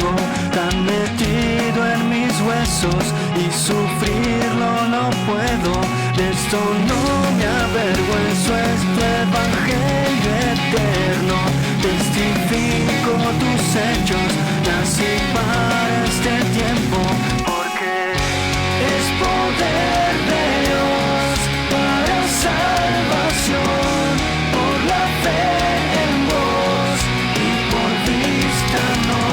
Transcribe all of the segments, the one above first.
fuego tan metido en mis huesos y sufrirlo no puedo. De esto no me avergüenzo, es tu evangelio eterno. Testifico tus hechos, nací para este tiempo, porque es poder de Dios para salvación, por la fe en vos y por vista no,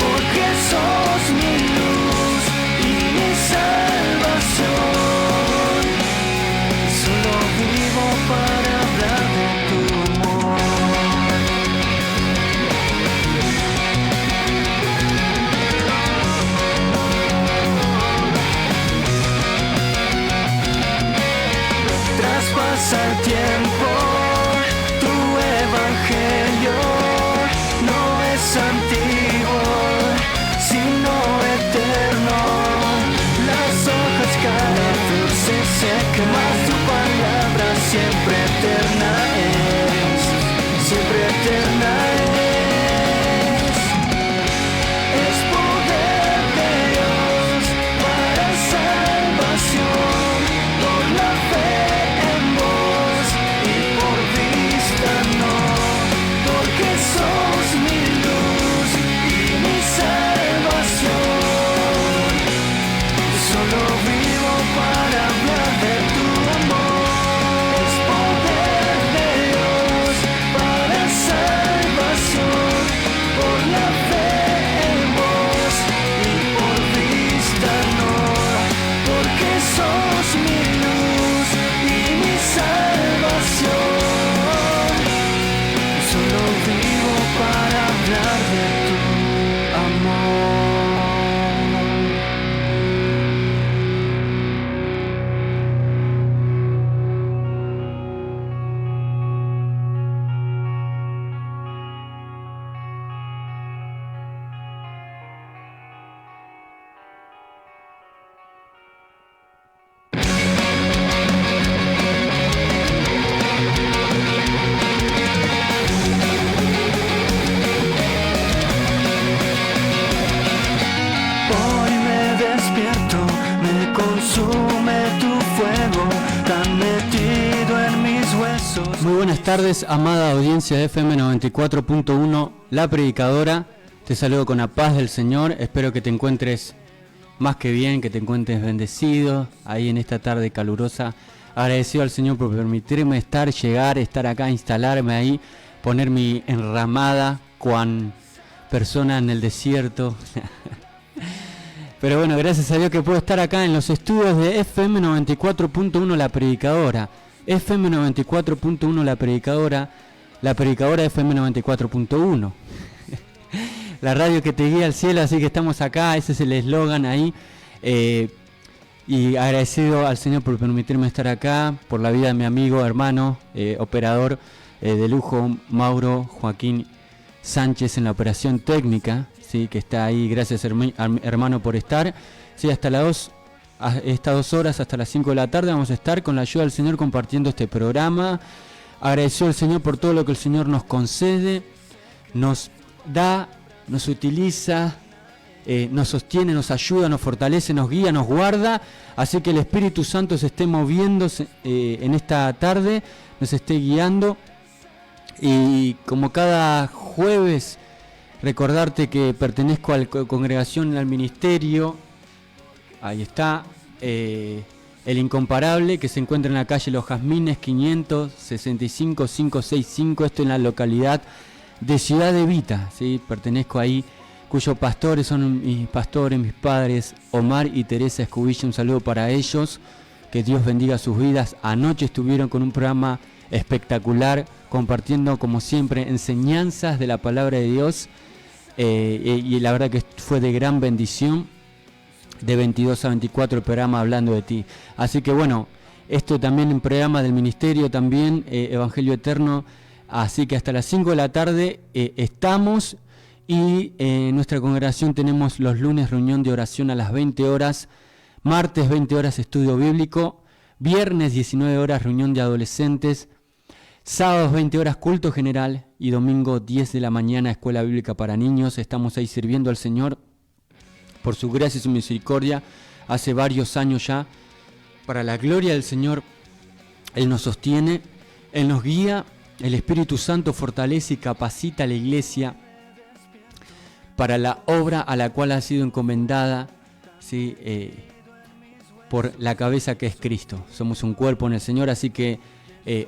porque sos mi luz y mi salvación. Solo vivo para hablar de tu amor. Traspasa el tiempo, tu evangelio no es antiguo, sino eterno. Las hojas cada flor se secan, mas tu palabra siempre eterna es, siempre eterna es. Es poder de Dios para salvación, por la fe en vos y por vista no, porque sos mi luz y mi salvación. Solo vivo para hablar de tu amor. Es poder de Dios para salvación, por la fe en vos y por vista no, porque sos mi luz y mi salvación. Solo vivo para hablar de tu amor. Hoy me despierto, me consume tu fuego, tan metido en mis huesos. Muy buenas tardes, amada audiencia de FM 94.1, La Predicadora. Te saludo con la paz del Señor. Espero que te encuentres más que bien, que te encuentres bendecido ahí en esta tarde calurosa. Agradecido al Señor por permitirme estar acá, instalarme ahí, poner mi enramada cuan persona en el desierto. Pero bueno, gracias a Dios que puedo estar acá en los estudios de FM 94.1 La Predicadora. FM 94.1 La Predicadora FM 94.1. La radio que te guía al cielo, así que estamos acá, ese es el eslogan ahí. Y agradecido al Señor por permitirme estar acá, por la vida de mi amigo, hermano, operador de lujo, Mauro Joaquín Sánchez en la operación técnica. Sí, que está ahí, gracias hermano por estar. Sí, estas 2 horas, hasta las 5 de la tarde, vamos a estar con la ayuda del Señor compartiendo este programa. Agradecido al Señor por todo lo que el Señor nos concede, nos da, nos utiliza, nos sostiene, nos ayuda, nos fortalece, nos guía, nos guarda. Así que el Espíritu Santo se esté moviéndose en esta tarde, nos esté guiando. Y como cada jueves, recordarte que pertenezco a la congregación, al ministerio. Ahí está, el Incomparable, que se encuentra en la calle Los Jazmines 565 565, esto en la localidad de Ciudad Evita, ¿sí? Pertenezco ahí, cuyos pastores son mis pastores, mis padres, Omar y Teresa Escubilla. Un saludo para ellos, que Dios bendiga sus vidas. Anoche estuvieron con un programa espectacular, compartiendo como siempre enseñanzas de la palabra de Dios. Y la verdad que fue de gran bendición. De 22 a 24 el programa hablando de ti. Así que bueno, esto también en programa del ministerio, también Evangelio Eterno. Así que hasta las 5 de la tarde estamos. Y en nuestra congregación tenemos los lunes reunión de oración a las 20 horas. Martes 20 horas estudio bíblico. Viernes 19 horas reunión de adolescentes. Sábados 20 horas culto general y domingo 10 de la mañana escuela bíblica para niños. Estamos ahí sirviendo al Señor por su gracia y su misericordia hace varios años ya. Para la gloria del Señor, Él nos sostiene, Él nos guía, el Espíritu Santo fortalece y capacita a la iglesia para la obra a la cual ha sido encomendada, ¿sí? Por la cabeza que es Cristo. Somos un cuerpo en el Señor, así que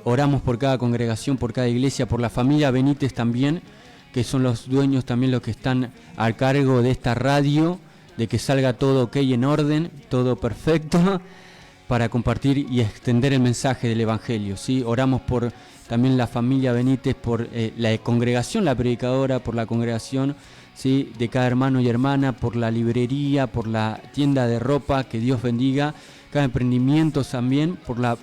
oramos por cada congregación, por cada iglesia, por la familia Benítez también, que son los dueños también los que están a cargo de esta radio, de que salga todo ok, en orden, todo perfecto, para compartir y extender el mensaje del Evangelio, ¿sí? Oramos por también la familia Benítez, por la congregación, la predicadora, por la congregación, ¿sí? De cada hermano y hermana, por la librería, por la tienda de ropa, que Dios bendiga, cada emprendimiento también, por la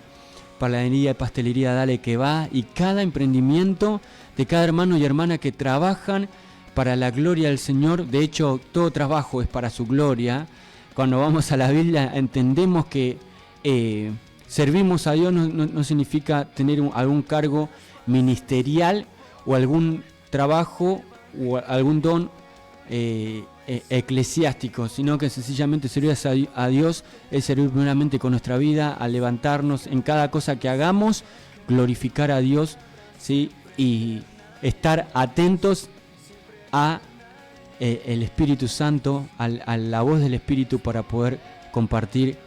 panadería y pastelería Dale que va, y cada emprendimiento de cada hermano y hermana que trabajan para la gloria del Señor. De hecho, todo trabajo es para su gloria. Cuando vamos a la Biblia entendemos que servimos a Dios no significa tener algún cargo ministerial o algún trabajo o algún don eclesiástico, sino que sencillamente servir a Dios es servir primeramente con nuestra vida, a levantarnos en cada cosa que hagamos, glorificar a Dios, ¿sí? Y estar atentos a el Espíritu Santo, a la voz del Espíritu, para poder compartir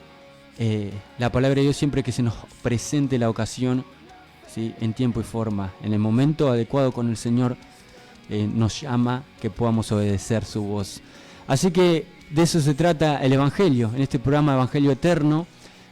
la palabra de Dios siempre que se nos presente la ocasión, ¿sí? En tiempo y forma, en el momento adecuado con el Señor. Nos llama que podamos obedecer su voz. Así que de eso se trata el Evangelio, en este programa Evangelio Eterno,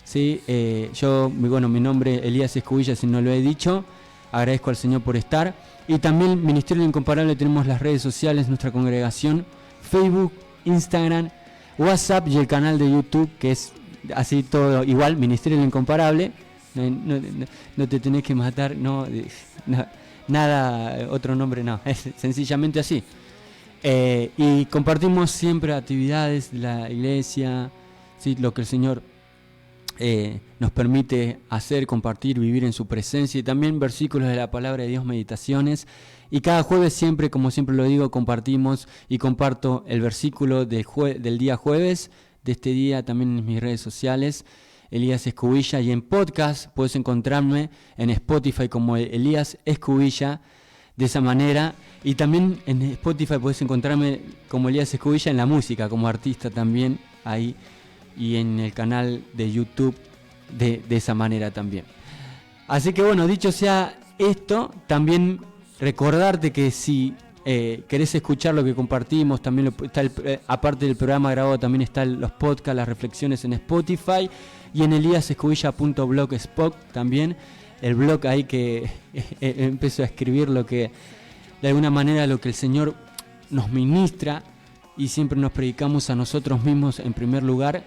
¿sí? Mi nombre es Elías Escubilla, si no lo he dicho. Agradezco al Señor por estar. Y también Ministerio Incomparable, tenemos las redes sociales, nuestra congregación, Facebook, Instagram, WhatsApp y el canal de YouTube, que es así todo igual, Ministerio Incomparable. No te tenés que matar, no, nada, otro nombre no, es sencillamente así. Y compartimos siempre actividades de la iglesia, ¿sí? Lo que el Señor nos permite hacer, compartir, vivir en su presencia, y también versículos de la palabra de Dios, meditaciones. Y cada jueves siempre, como siempre lo digo, compartimos y comparto el versículo del día jueves, de este día, también en mis redes sociales, Elías Escubilla, y en podcast puedes encontrarme en Spotify como Elías Escubilla, de esa manera, y también en Spotify puedes encontrarme como Elías Escubilla en la música, como artista también, ahí, y en el canal de YouTube de esa manera también. Así que bueno, dicho sea esto, también recordarte que si querés escuchar lo que compartimos, también está aparte del programa grabado, también están los podcasts, las reflexiones en Spotify y en eliasescubilla.blogspot también, el blog ahí que empezó a escribir lo que, de alguna manera, lo que el Señor nos ministra, y siempre nos predicamos a nosotros mismos en primer lugar.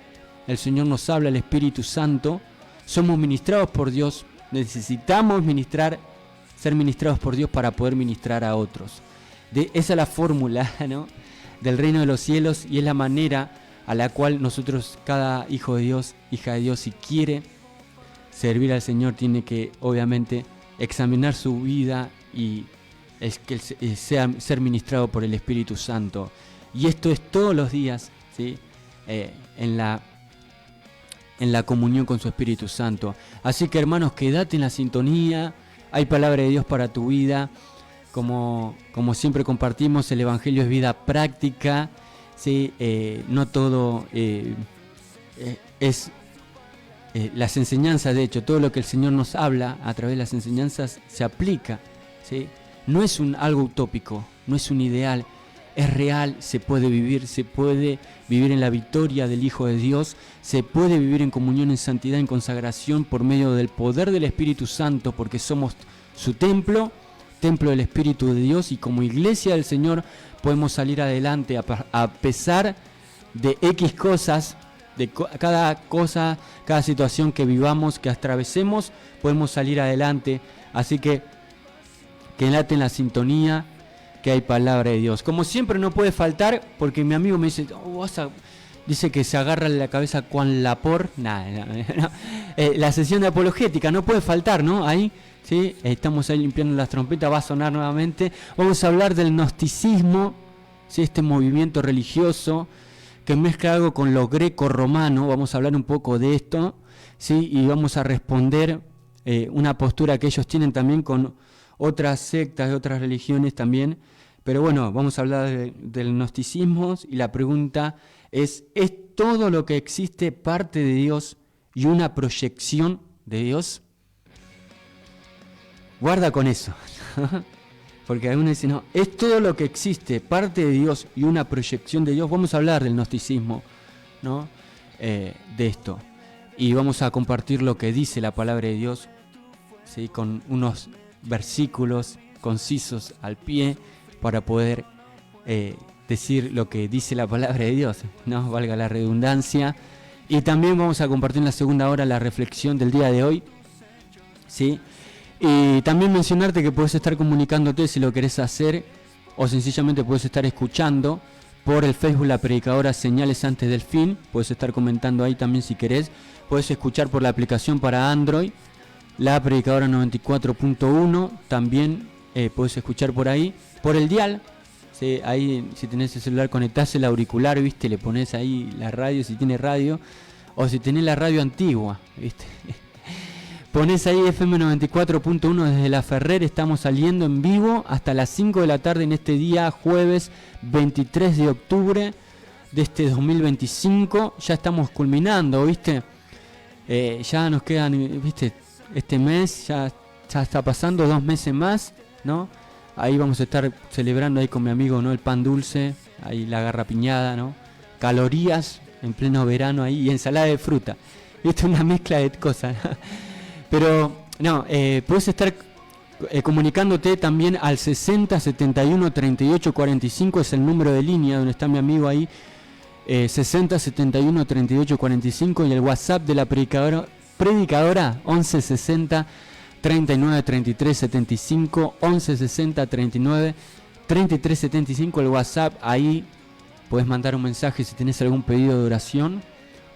El Señor nos habla, el Espíritu Santo, somos ministrados por Dios, necesitamos ser ministrados por Dios para poder ministrar a otros. Esa es la fórmula, ¿no?, del reino de los cielos, y es la manera a la cual nosotros, cada hijo de Dios, hija de Dios, si quiere servir al Señor, tiene que obviamente examinar su vida y ser ministrado por el Espíritu Santo. Y esto es todos los días, ¿sí? En la comunión con su Espíritu Santo. Así que, hermanos, quédate en la sintonía. Hay palabra de Dios para tu vida. Como siempre compartimos, el Evangelio es vida práctica, ¿sí? No todo es las enseñanzas. De hecho, todo lo que el Señor nos habla a través de las enseñanzas se aplica, ¿sí? No es algo utópico, no es un ideal, es real, se puede vivir en la victoria del Hijo de Dios, se puede vivir en comunión, en santidad, en consagración, por medio del poder del Espíritu Santo, porque somos su templo del Espíritu de Dios, y como iglesia del Señor podemos salir adelante a pesar de X cosas, de cada cosa, cada situación que vivamos, que atravesemos, podemos salir adelante. Así que quédate en la sintonía, que hay palabra de Dios. Como siempre no puede faltar, porque mi amigo me dice, dice que se agarra la cabeza con la sesión de apologética, no puede faltar, ¿no? Ahí, ¿sí? Estamos ahí limpiando las trompetas, va a sonar nuevamente. Vamos a hablar del gnosticismo, ¿sí? Este movimiento religioso que mezcla algo con lo greco-romano. Vamos a hablar un poco de esto, ¿sí? Y vamos a responder una postura que ellos tienen también con otras sectas de otras religiones también. Pero bueno, vamos a hablar del gnosticismo y la pregunta ¿es todo lo que existe parte de Dios y una proyección de Dios? Guarda con eso, porque algunos dicen, no, es todo lo que existe, parte de Dios y una proyección de Dios. Vamos a hablar del gnosticismo, ¿no? De esto. Y vamos a compartir lo que dice la palabra de Dios, ¿sí? Con unos versículos concisos al pie para poder decir lo que dice la palabra de Dios, ¿no? Valga la redundancia. Y también vamos a compartir en la segunda hora la reflexión del día de hoy, ¿sí? Y también mencionarte que puedes estar comunicándote si lo querés hacer, o sencillamente puedes estar escuchando por el Facebook La Predicadora Señales Antes del Fin. Puedes estar comentando ahí también si querés. Puedes escuchar por la aplicación para Android, La Predicadora 94.1. También puedes escuchar por ahí, por el dial. ¿Sí? Ahí, si tenés el celular, conectás el auricular, ¿viste? Le pones ahí la radio, si tiene radio. O si tenés la radio antigua, ¿viste? Ponés ahí FM 94.1 desde La Ferrer. Estamos saliendo en vivo hasta las 5 de la tarde en este día, jueves 23 de octubre de este 2025. Ya estamos culminando, ¿viste? Ya nos quedan, ¿viste? Este mes ya está pasando 2 meses más, ¿no? Ahí vamos a estar celebrando ahí con mi amigo, ¿no? El pan dulce, ahí la garrapiñada, ¿no? Calorías en pleno verano ahí y ensalada de fruta. Esto es una mezcla de cosas, ¿no? Pero, no, puedes estar comunicándote también al 60 71 38 45, es el número de línea donde está mi amigo ahí, 60 71 38 45, y el WhatsApp de la predicadora 11 60 39 33 75, 11 60 39 33 75, el WhatsApp. Ahí puedes mandar un mensaje si tenés algún pedido de oración.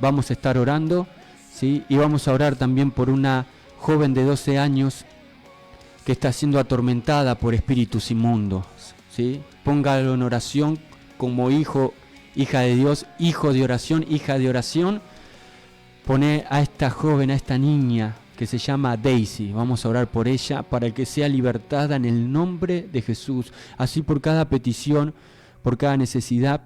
Vamos a estar orando, ¿sí? Y vamos a orar también por una joven de 12 años que está siendo atormentada por espíritus inmundos, ¿sí? Póngalo en oración como hijo, hija de Dios, hijo de oración, hija de oración. Pone a esta joven, a esta niña que se llama Daisy. Vamos a orar por ella para que sea libertada en el nombre de Jesús. Así por cada petición, por cada necesidad,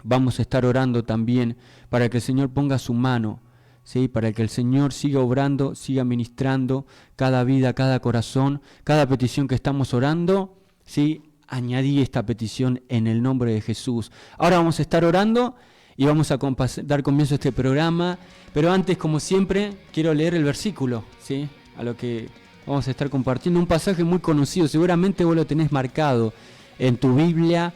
vamos a estar orando también para que el Señor ponga su mano, ¿sí? Para que el Señor siga obrando, siga ministrando cada vida, cada corazón, cada petición que estamos orando, ¿sí? Añadí esta petición en el nombre de Jesús. Ahora vamos a estar orando y vamos a dar comienzo a este programa, pero antes, como siempre, quiero leer el versículo, ¿sí? A lo que vamos a estar compartiendo, un pasaje muy conocido, seguramente vos lo tenés marcado en tu Biblia,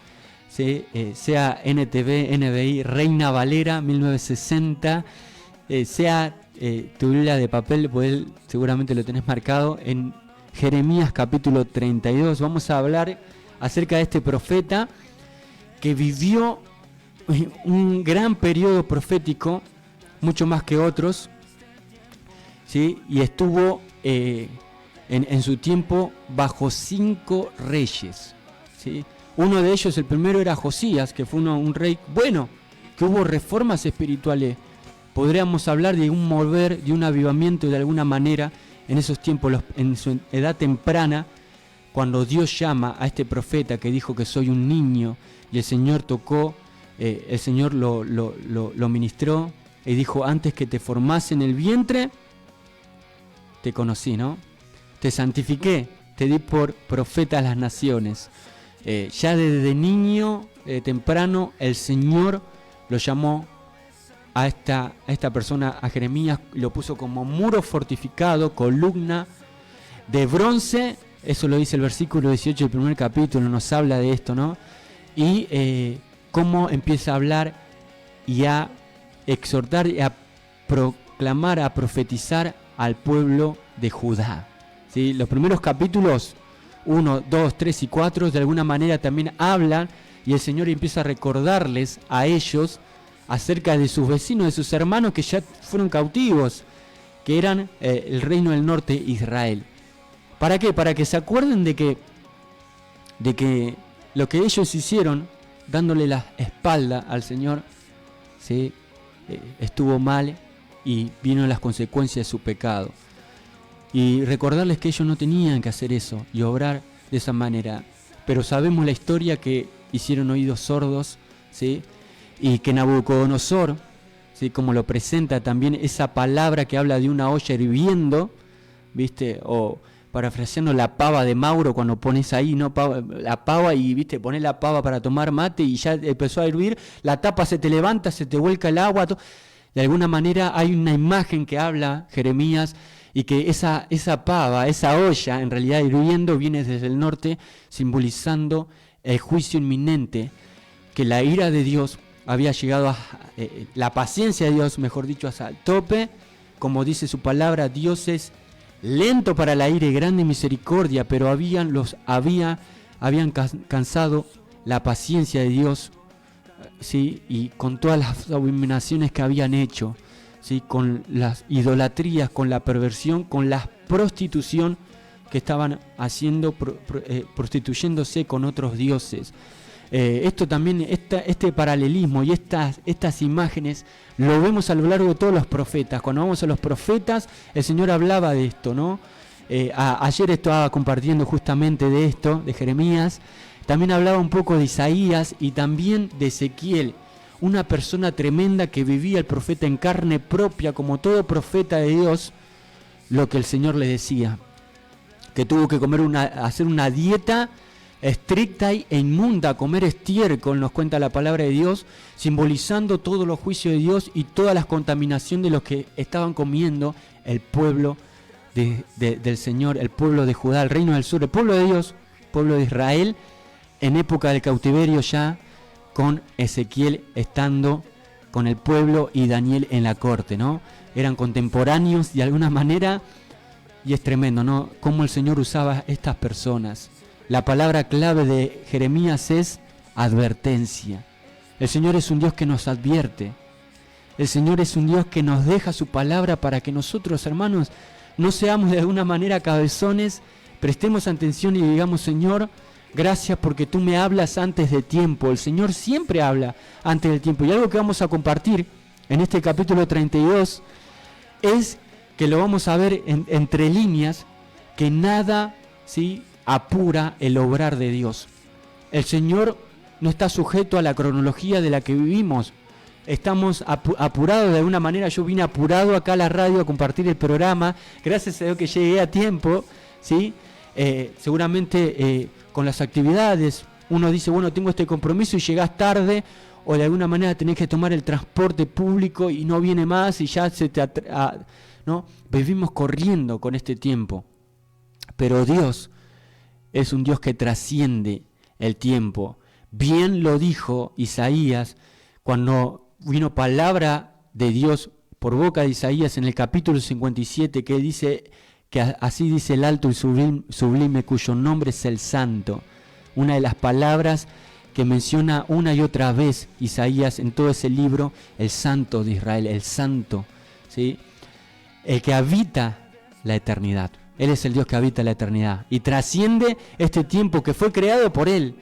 ¿sí? Sea NTV, NBI, Reina Valera 1960, sea tu Biblia de papel, pues seguramente lo tenés marcado en Jeremías capítulo 32. Vamos a hablar acerca de este profeta que vivió un gran periodo profético, mucho más que otros, ¿sí? Y estuvo en su tiempo bajo 5 reyes, ¿sí? Uno de ellos, el primero, era Josías, que fue un rey bueno, que hubo reformas espirituales. Podríamos hablar de un mover, de un avivamiento de alguna manera en esos tiempos, en su edad temprana, cuando Dios llama a este profeta que dijo que soy un niño, y el Señor tocó, el Señor lo ministró y dijo: antes que te formase en el vientre, te conocí, ¿no? Te santifiqué, te di por profeta a las naciones. Ya desde niño, temprano, el Señor lo llamó a esta persona, a Jeremías, lo puso como muro fortificado, columna de bronce. Eso lo dice el versículo 18 del primer capítulo, nos habla de esto, ¿no? Y cómo empieza a hablar y a exhortar y a proclamar, a profetizar al pueblo de Judá, ¿sí? Los primeros capítulos 1, 2, 3 y 4 de alguna manera también hablan, y el Señor empieza a recordarles a ellos acerca de sus vecinos, de sus hermanos que ya fueron cautivos, que eran el reino del norte, Israel. ¿Para qué? Para que se acuerden de que lo que ellos hicieron, dándole la espalda al Señor, ¿sí? Estuvo mal y vino las consecuencias de su pecado. Y recordarles que ellos no tenían que hacer eso y obrar de esa manera. Pero sabemos la historia que hicieron oídos sordos, ¿sí? Y que Nabucodonosor, ¿sí? Como lo presenta también esa palabra que habla de una olla hirviendo, ¿viste? O parafraseando la pava de Mauro, cuando pones ahí, ¿no? La pava y, ¿viste? Pones la pava para tomar mate y ya empezó a hervir, la tapa se te levanta, se te vuelca el agua. De alguna manera hay una imagen que habla Jeremías, y que esa pava, esa olla, en realidad hirviendo, viene desde el norte, simbolizando el juicio inminente, que la ira de Dios había llegado la paciencia de Dios, mejor dicho, hasta el tope. Como dice su palabra, Dios es lento para la ira y grande en misericordia, pero habían cansado la paciencia de Dios, ¿sí? Y con todas las abominaciones que habían hecho, ¿sí? Con las idolatrías, con la perversión, con la prostitución que estaban haciendo, prostituyéndose con otros dioses. Esto también, este paralelismo y estas imágenes lo vemos a lo largo de todos los profetas. Cuando vamos a los profetas, el Señor hablaba de esto, ¿no? Ayer estaba compartiendo justamente de esto, de Jeremías. También hablaba un poco de Isaías y también de Ezequiel, una persona tremenda que vivía el profeta en carne propia, como todo profeta de Dios, lo que el Señor le decía, que tuvo que hacer una dieta estricta e inmunda, comer estiércol, nos cuenta la palabra de Dios, simbolizando todos los juicios de Dios y toda la contaminación de los que estaban comiendo el pueblo del Señor, el pueblo de Judá, el reino del sur, el pueblo de Dios, el pueblo de Israel, en época del cautiverio ya, con Ezequiel estando con el pueblo y Daniel en la corte, ¿no? Eran contemporáneos de alguna manera, y es tremendo, ¿no? Cómo el Señor usaba estas personas. La palabra clave de Jeremías es advertencia. El Señor es un Dios que nos advierte. El Señor es un Dios que nos deja su palabra para que nosotros, hermanos, no seamos de alguna manera cabezones, prestemos atención y digamos, Señor, gracias porque tú me hablas antes de tiempo. El Señor siempre habla antes del tiempo. Y algo que vamos a compartir en este capítulo 32 es que lo vamos a ver entre líneas, que nada, ¿sí?, apura el obrar de Dios. El Señor no está sujeto a la cronología de la que vivimos. Estamos apurados de alguna manera. Yo vine apurado acá a la radio a compartir el programa. Gracias a Dios que llegué a tiempo, ¿sí? Seguramente con las actividades uno dice, bueno, tengo este compromiso y llegás tarde, o de alguna manera tenés que tomar el transporte público y no viene más y ya ¿no? Vivimos corriendo con este tiempo. Pero Dios es un Dios que trasciende el tiempo. Bien lo dijo Isaías cuando vino palabra de Dios por boca de Isaías en el capítulo 57, que dice que así dice el alto y sublime, cuyo nombre es el Santo. Una de las palabras que menciona una y otra vez Isaías en todo ese libro, el Santo de Israel, el Santo, ¿sí? El que habita la eternidad. Él es el Dios que habita la eternidad y trasciende este tiempo que fue creado por Él,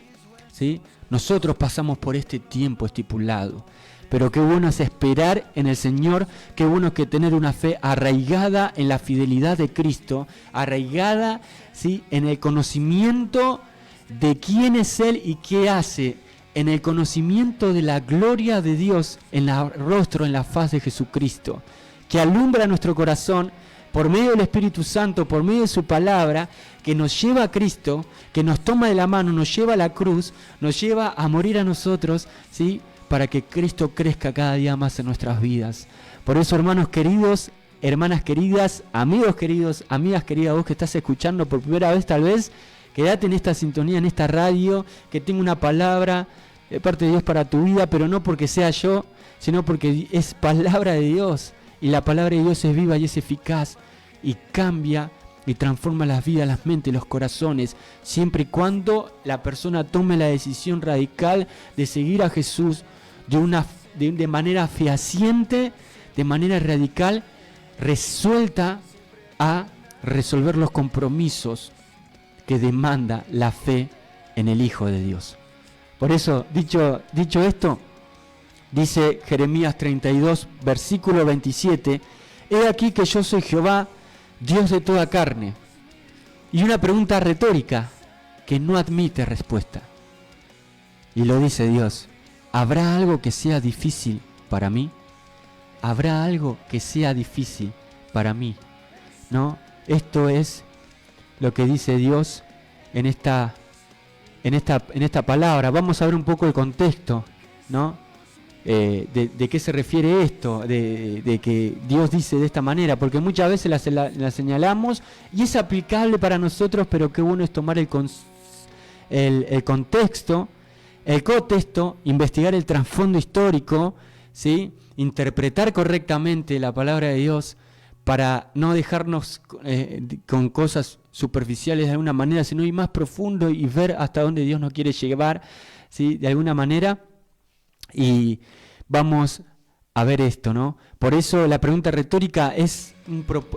¿sí? Nosotros pasamos por este tiempo estipulado, pero qué bueno es esperar en el Señor, qué bueno es que tener una fe arraigada en la fidelidad de Cristo, arraigada, ¿sí?, en el conocimiento de quién es Él y qué hace, en el conocimiento de la gloria de Dios en el rostro, en la faz de Jesucristo, que alumbra nuestro corazón por medio del Espíritu Santo, por medio de su palabra, que nos lleva a Cristo, que nos toma de la mano, nos lleva a la cruz, nos lleva a morir a nosotros, ¿sí?, para que Cristo crezca cada día más en nuestras vidas. Por eso, hermanos queridos, hermanas queridas, amigos queridos, amigas queridas, vos que estás escuchando por primera vez tal vez, quédate en esta sintonía, en esta radio, que tenga una palabra de parte de Dios para tu vida, pero no porque sea yo, sino porque es palabra de Dios. Y la palabra de Dios es viva y es eficaz y cambia y transforma las vidas, las mentes, los corazones, siempre y cuando la persona tome la decisión radical de seguir a Jesús de manera fehaciente, de manera radical, resuelta a resolver los compromisos que demanda la fe en el Hijo de Dios. Por eso, dicho esto, dice Jeremías 32, versículo 27, «He aquí que yo soy Jehová, Dios de toda carne». Y una pregunta retórica que no admite respuesta. Y lo dice Dios, ¿habrá algo que sea difícil para mí? ¿Habrá algo que sea difícil para mí? ¿No? Esto es lo que dice Dios en esta palabra. Vamos a ver un poco el contexto, ¿no? De qué se refiere esto, de que Dios dice de esta manera, porque muchas veces la señalamos y es aplicable para nosotros, pero qué bueno es tomar el contexto, investigar el trasfondo histórico, ¿sí? Interpretar correctamente la palabra de Dios para no dejarnos con cosas superficiales de alguna manera, sino ir más profundo y ver hasta dónde Dios nos quiere llevar, ¿sí? De alguna manera. Y vamos a ver esto, ¿no? Por eso la pregunta retórica es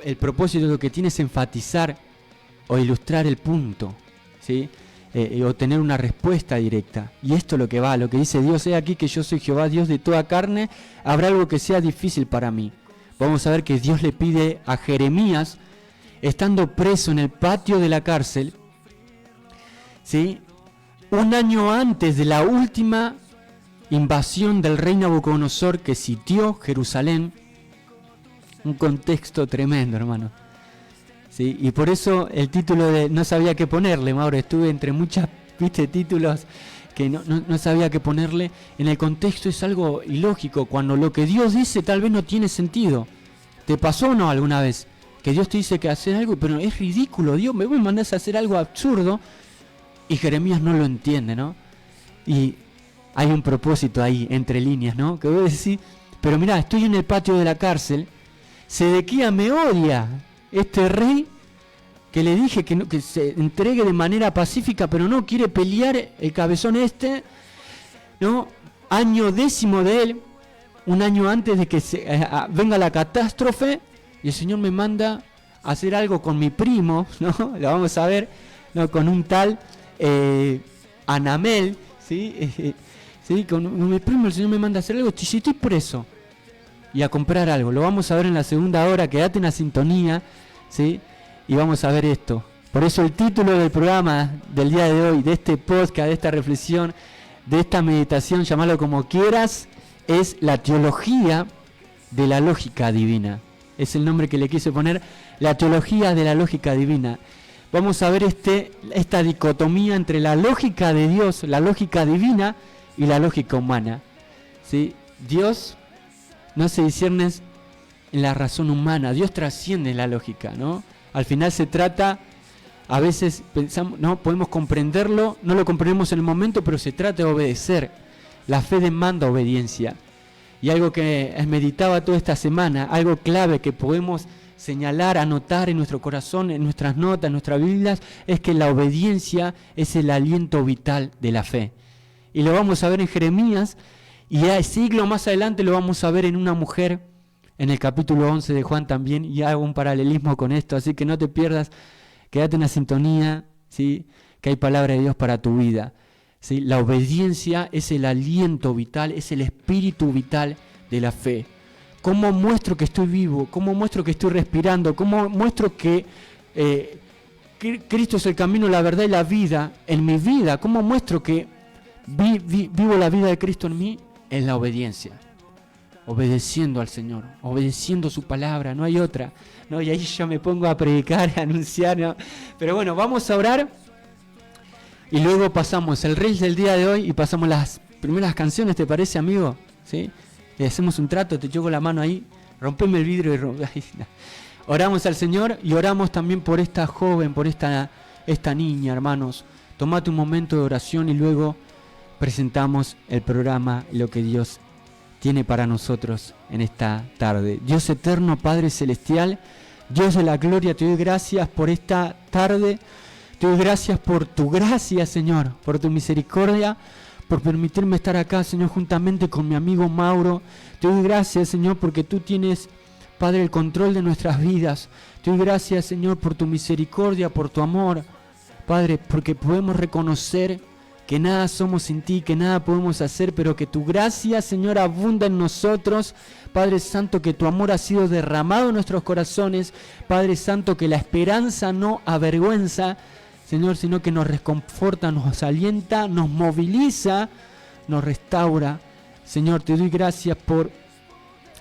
el propósito de lo que tiene es enfatizar o ilustrar el punto, ¿sí? O tener una respuesta directa. Y esto es lo que dice Dios, he aquí que yo soy Jehová, Dios de toda carne, habrá algo que sea difícil para mí. Vamos a ver que Dios le pide a Jeremías, estando preso en el patio de la cárcel, ¿sí? Un año antes de la última invasión del rey Nabucodonosor que sitió Jerusalén. Un contexto tremendo, hermano. ¿Sí? Y por eso el título de no sabía qué ponerle, Mauro. Estuve entre muchas títulos que no sabía qué ponerle. En el contexto es algo ilógico. Cuando lo que Dios dice tal vez no tiene sentido. ¿Te pasó o no alguna vez? Que Dios te dice que hacer algo, pero es ridículo. Dios, me mandás a hacer algo absurdo. Y Jeremías no lo entiende, ¿no? Y hay un propósito ahí, entre líneas, ¿no? Que voy a decir, pero mirá, estoy en el patio de la cárcel, Sedequías me odia, este rey que le dije que se entregue de manera pacífica, pero no quiere pelear, el cabezón ¿no? Año 10 de él, un año antes de que venga la catástrofe, y el Señor me manda a hacer algo con mi primo, ¿no? Lo vamos a ver, ¿no? Con un tal Anamel, ¿sí? ¿Sí? Con mi primo el Señor me manda a hacer algo, si estoy preso, y a comprar algo. Lo vamos a ver en la segunda hora, quédate en la sintonía, ¿sí? Y vamos a ver esto. Por eso el título del programa del día de hoy, de este podcast, de esta reflexión, de esta meditación, llamarlo como quieras, es la teología de la lógica divina. Es el nombre que le quise poner, la teología de la lógica divina. Vamos a ver esta dicotomía entre la lógica de Dios, la lógica divina y la lógica humana, ¿sí? Dios no se discierne en la razón humana, Dios trasciende la lógica, ¿no? Al final se trata, a veces pensamos, no podemos comprenderlo, no lo comprendemos en el momento, pero se trata de obedecer. La fe demanda obediencia. Y algo que meditaba toda esta semana, algo clave que podemos señalar, anotar en nuestro corazón, en nuestras notas, en nuestras Biblias, es que la obediencia es el aliento vital de la fe. Y lo vamos a ver en Jeremías, y ya siglo más adelante lo vamos a ver en una mujer, en el capítulo 11 de Juan también, y hago un paralelismo con esto, así que no te pierdas, quédate en la sintonía, ¿sí? Que hay palabra de Dios para tu vida, ¿sí? La obediencia es el aliento vital, es el espíritu vital de la fe. ¿Cómo muestro que estoy vivo? ¿Cómo muestro que estoy respirando? ¿Cómo muestro que Cristo es el camino, la verdad y la vida en mi vida? ¿Cómo muestro que vivo la vida de Cristo en mí? En la obediencia. Obedeciendo al Señor, obedeciendo su palabra, no hay otra, ¿no? Y ahí yo me pongo a predicar, a anunciar, ¿no? Pero bueno, vamos a orar y luego pasamos el reel del día de hoy y pasamos las primeras canciones, ¿te parece, amigo? ¿Sí? Le hacemos un trato, te choco la mano ahí, rompeme el vidrio y oramos al Señor y oramos también por esta joven, por esta niña, hermanos. Tomate un momento de oración y luego presentamos el programa, lo que Dios tiene para nosotros en esta tarde. Dios eterno, Padre celestial, Dios de la gloria, te doy gracias por esta tarde, te doy gracias por tu gracia, Señor, por tu misericordia, por permitirme estar acá, Señor, juntamente con mi amigo Mauro. Te doy gracias, Señor, porque tú tienes Padre, el control de nuestras vidas. Te doy gracias, Señor, por tu misericordia, por tu amor. Padre, porque podemos reconocer que nada somos sin ti, que nada podemos hacer, pero que tu gracia, Señor, abunda en nosotros. Padre Santo, que tu amor ha sido derramado en nuestros corazones. Padre Santo, que la esperanza no avergüenza, Señor, sino que nos reconforta, nos alienta, nos moviliza, nos restaura. Señor, te doy gracias por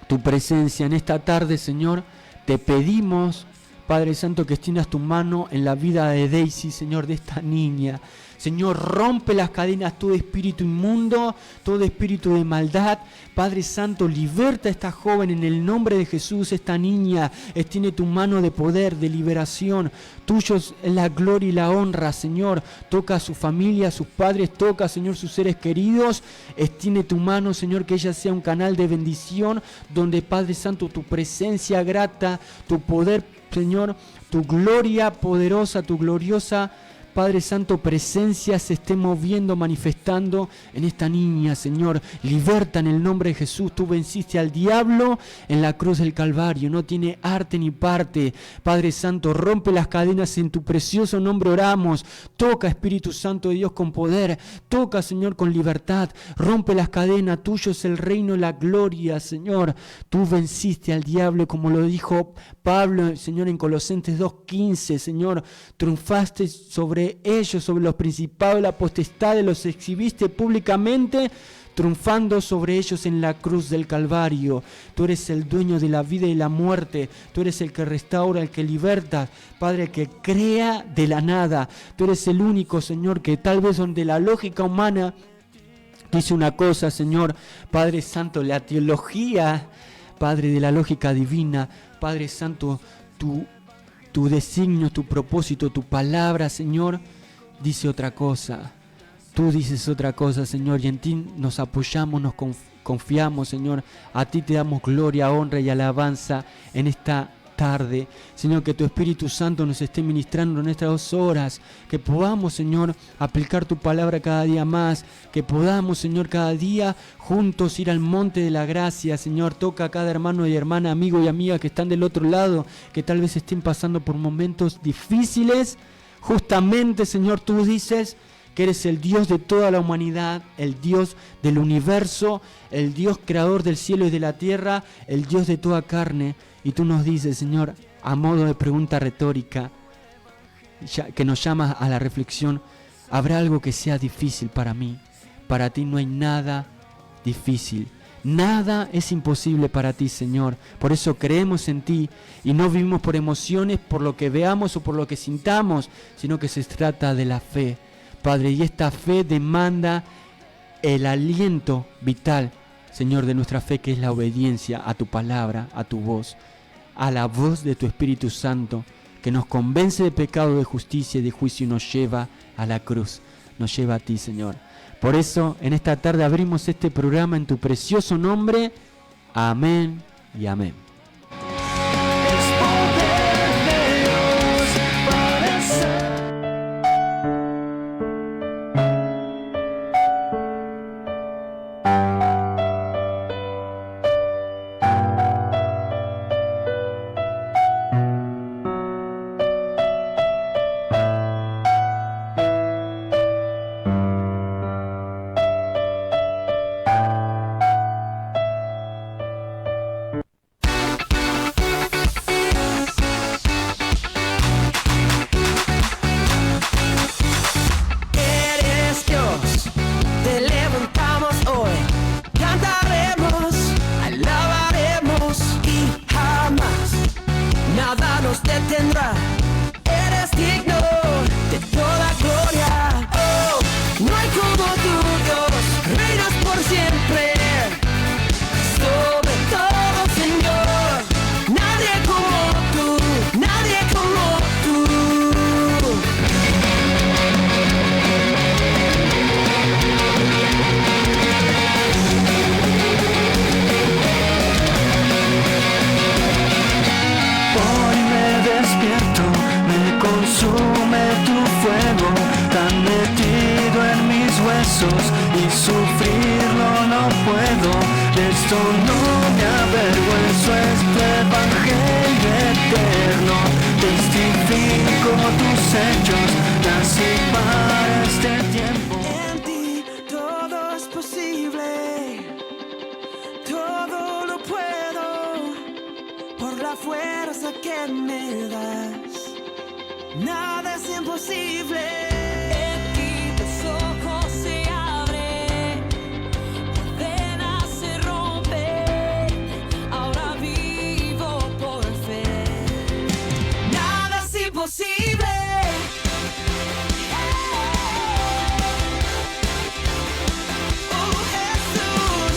tu presencia en esta tarde, Señor. Te pedimos, Padre Santo, que extiendas tu mano en la vida de Daisy, Señor, de esta niña. Señor, rompe las cadenas, todo espíritu inmundo, todo espíritu de maldad. Padre Santo, liberta a esta joven en el nombre de Jesús. Esta niña extiende tu mano de poder, de liberación. Tuyo es la gloria y la honra, Señor. Toca a su familia, a sus padres, toca, Señor, sus seres queridos. Extiende tu mano, Señor, que ella sea un canal de bendición, donde, Padre Santo, tu presencia grata, tu poder, Señor, tu gloria poderosa, tu gloriosa, Padre Santo, presencia se esté moviendo, manifestando en esta niña, Señor. Liberta en el nombre de Jesús. Tú venciste al diablo en la cruz del Calvario. No tiene arte ni parte. Padre Santo, rompe las cadenas, en tu precioso nombre oramos. Toca, Espíritu Santo de Dios, con poder. Toca, Señor, con libertad. Rompe las cadenas. Tuyo es el reino, la gloria, Señor. Tú venciste al diablo, como lo dijo Pablo, Señor, en Colosenses 2:15, Señor. Triunfaste sobre ellos, sobre los principados, la potestad, los exhibiste públicamente, triunfando sobre ellos en la cruz del Calvario. Tú eres el dueño de la vida y la muerte. Tú eres el que restaura, el que liberta, Padre, el que crea de la nada. Tú eres el único, Señor, que tal vez donde la lógica humana dice una cosa, Señor, Padre Santo, la teología, Padre, de la lógica divina, Padre Santo, tu designio, tu propósito, tu palabra, Señor, dice otra cosa. Tú dices otra cosa, Señor, y en ti nos apoyamos, nos confiamos, Señor. A ti te damos gloria, honra y alabanza en esta tarde. Señor, que tu Espíritu Santo nos esté ministrando en estas 2 horas. Que podamos, Señor, aplicar tu palabra cada día más. Que podamos, Señor, cada día juntos ir al monte de la gracia. Señor, toca a cada hermano y hermana, amigo y amiga que están del otro lado, que tal vez estén pasando por momentos difíciles. Justamente, Señor, tú dices que eres el Dios de toda la humanidad, el Dios del universo, el Dios creador del cielo y de la tierra, el Dios de toda carne. Y tú nos dices, Señor, a modo de pregunta retórica, que nos llama a la reflexión, ¿habrá algo que sea difícil para mí? Para ti no hay nada difícil. Nada es imposible para ti, Señor. Por eso creemos en ti y no vivimos por emociones, por lo que veamos o por lo que sintamos, sino que se trata de la fe, Padre. Y esta fe demanda el aliento vital, Señor, de nuestra fe, que es la obediencia a tu palabra, a tu voz, a la voz de tu Espíritu Santo, que nos convence de pecado, de justicia y de juicio y nos lleva a la cruz, nos lleva a ti, Señor. Por eso, en esta tarde abrimos este programa en tu precioso nombre. Amén y amén. Y sufrirlo no puedo, de esto no me avergüenzo, es evangelio eterno, testifico tus hechos, nací para este tiempo. En ti todo es posible, todo lo puedo, por la fuerza que me das, nada es imposible. En ti los ojos se abren, cadenas se rompen, ahora vivo por fe. Nada es imposible. Oh Jesús.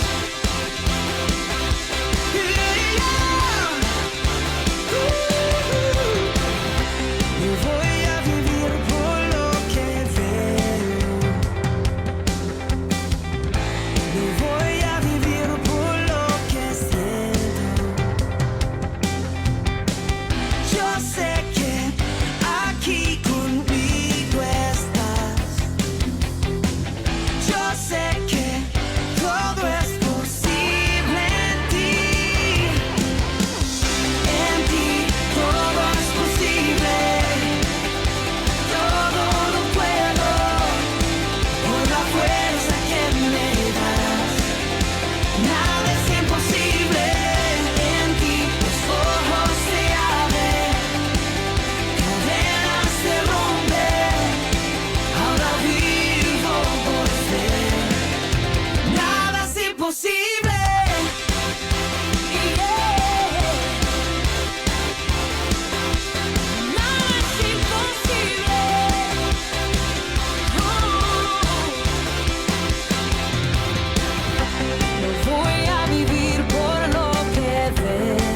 Yo voy a vivir por lo que veo. Yo voy a vivir por lo que siento. Yo sé que aquí conmigo estás. Yo sé que todo es posible en ti. En ti todo es posible. Todo lo puedo por la fuerza que me das. Nada es imposible. En ti los ojos se abren, cadenas se rompen, ahora vivo por fe. Nada es imposible. Nada es imposible. No voy a vivir por lo que veo.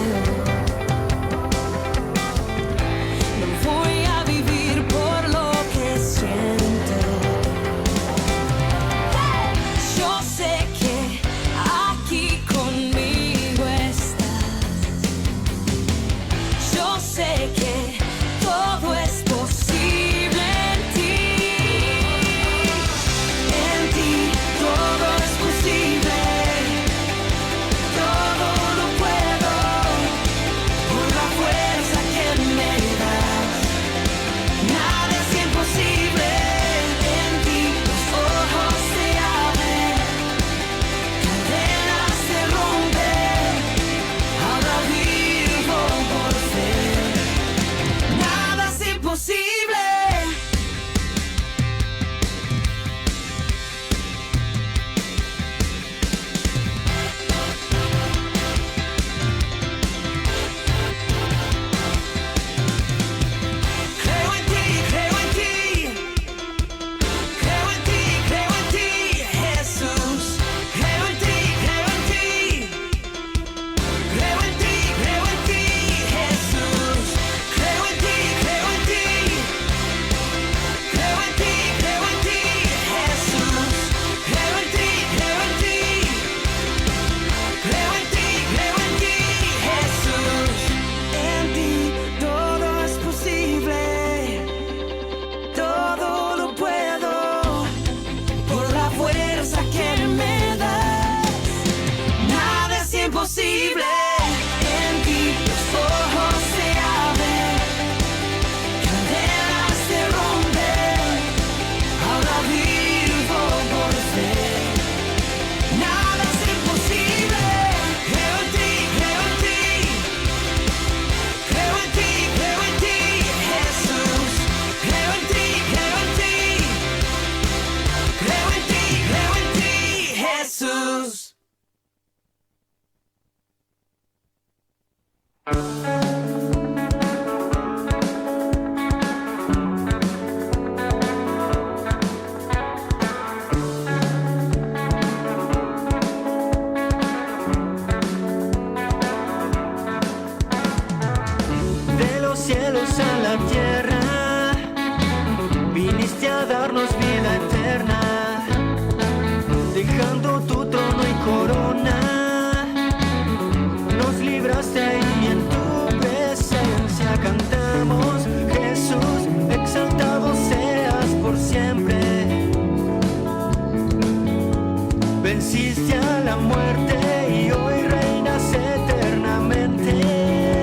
No voy a vivir por lo que siento. Yo sé que aquí conmigo estás. Yo sé que todo es posible en ti. En ti todo es posible. Todo lo puedo por la fuerza que me das. Nada es imposible. En ti los ojos se abren, cadenas se rompen, ahora vivo por fe. Nada es imposible. Creo en ti, creo en ti, creo en ti, Jesús. Creo en ti, creo en ti, Jesús. Creo en ti, creo en ti, creo en ti, Jesús. Creo en ti, creo en ti, creo en ti, Jesús. En ti todo es posible. Todo lo puedo por la fuerza que me das. Nada es imposible. En ti los ojos se abren, cadenas se rompen, ahora vivo por fe. Nada es imposible. Creo en ti, creo en ti, creo en ti, Jesús. Creo en ti, Jesús. De los cielos a la tierra, viniste a darnos vida eterna, dejando tu trono y corona, nos libraste y en tu presencia cantamos, Jesús, exaltado seas por siempre. Venciste a la muerte y hoy reinas eternamente.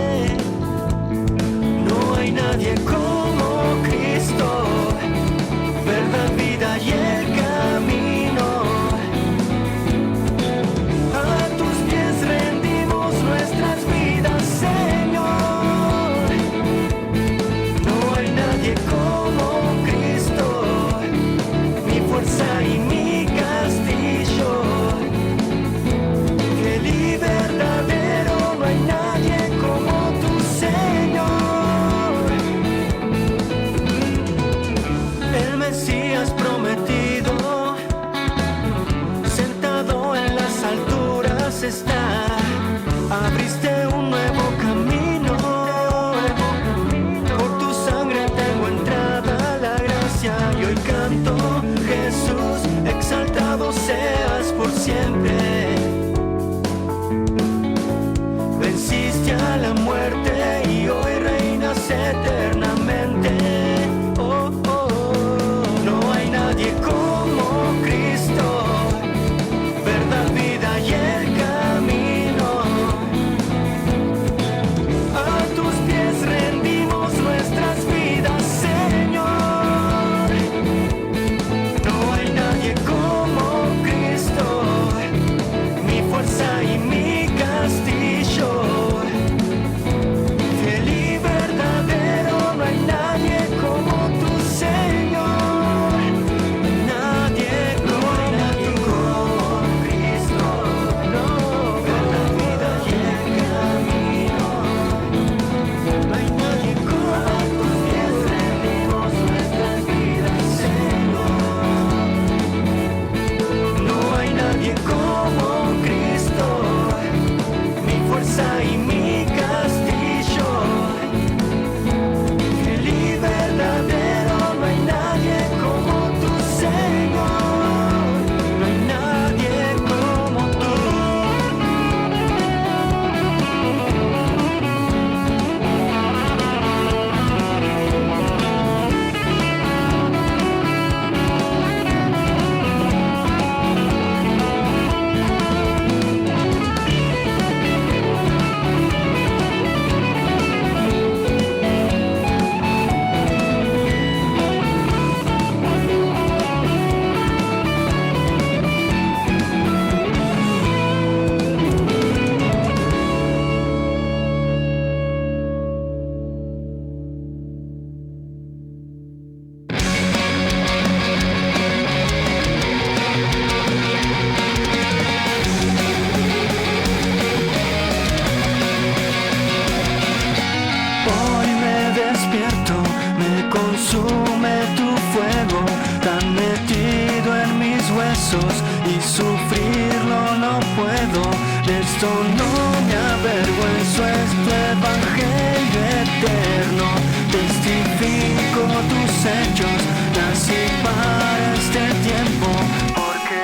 fracasos y sufrirlo no puedo. De esto no me avergüenzo, es tu evangelio eterno. Testifico tus hechos, nací para este tiempo, porque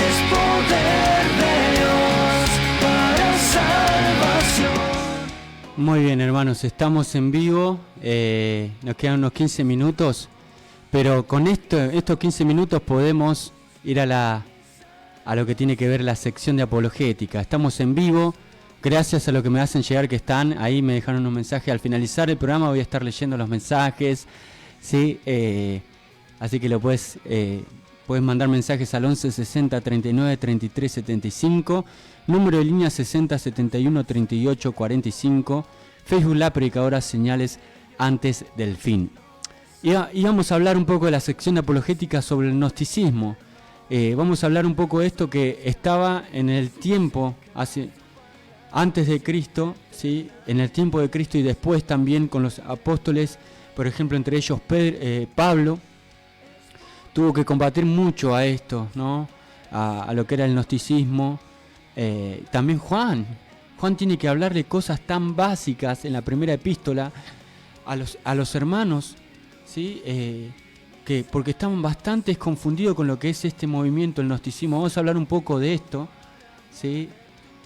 es poder de Dios para salvación. Muy bien, hermanos, estamos en vivo, nos quedan unos 15 minutos, pero con estos 15 minutos podemos ir a lo que tiene que ver la sección de apologética. Estamos en vivo, gracias a lo que me hacen llegar que están, ahí me dejaron un mensaje al finalizar el programa, voy a estar leyendo los mensajes, ¿sí? Así que puedes mandar mensajes al 11 60 39 33 75, número de línea 60 71 38 45, Facebook La Predicadora, señales antes del fin. Y vamos a hablar un poco de la sección de apologética sobre el gnosticismo. Vamos a hablar un poco de esto que estaba en el tiempo, antes de Cristo, ¿sí? En el tiempo de Cristo y después también con los apóstoles, por ejemplo, entre ellos Pablo, tuvo que combatir mucho a esto, ¿no? A lo que era el gnosticismo. También Juan tiene que hablar de cosas tan básicas en la primera epístola a los hermanos, ¿sí? Porque estaban bastante confundidos con lo que es este movimiento, el gnosticismo. Vamos a hablar un poco de esto, ¿sí?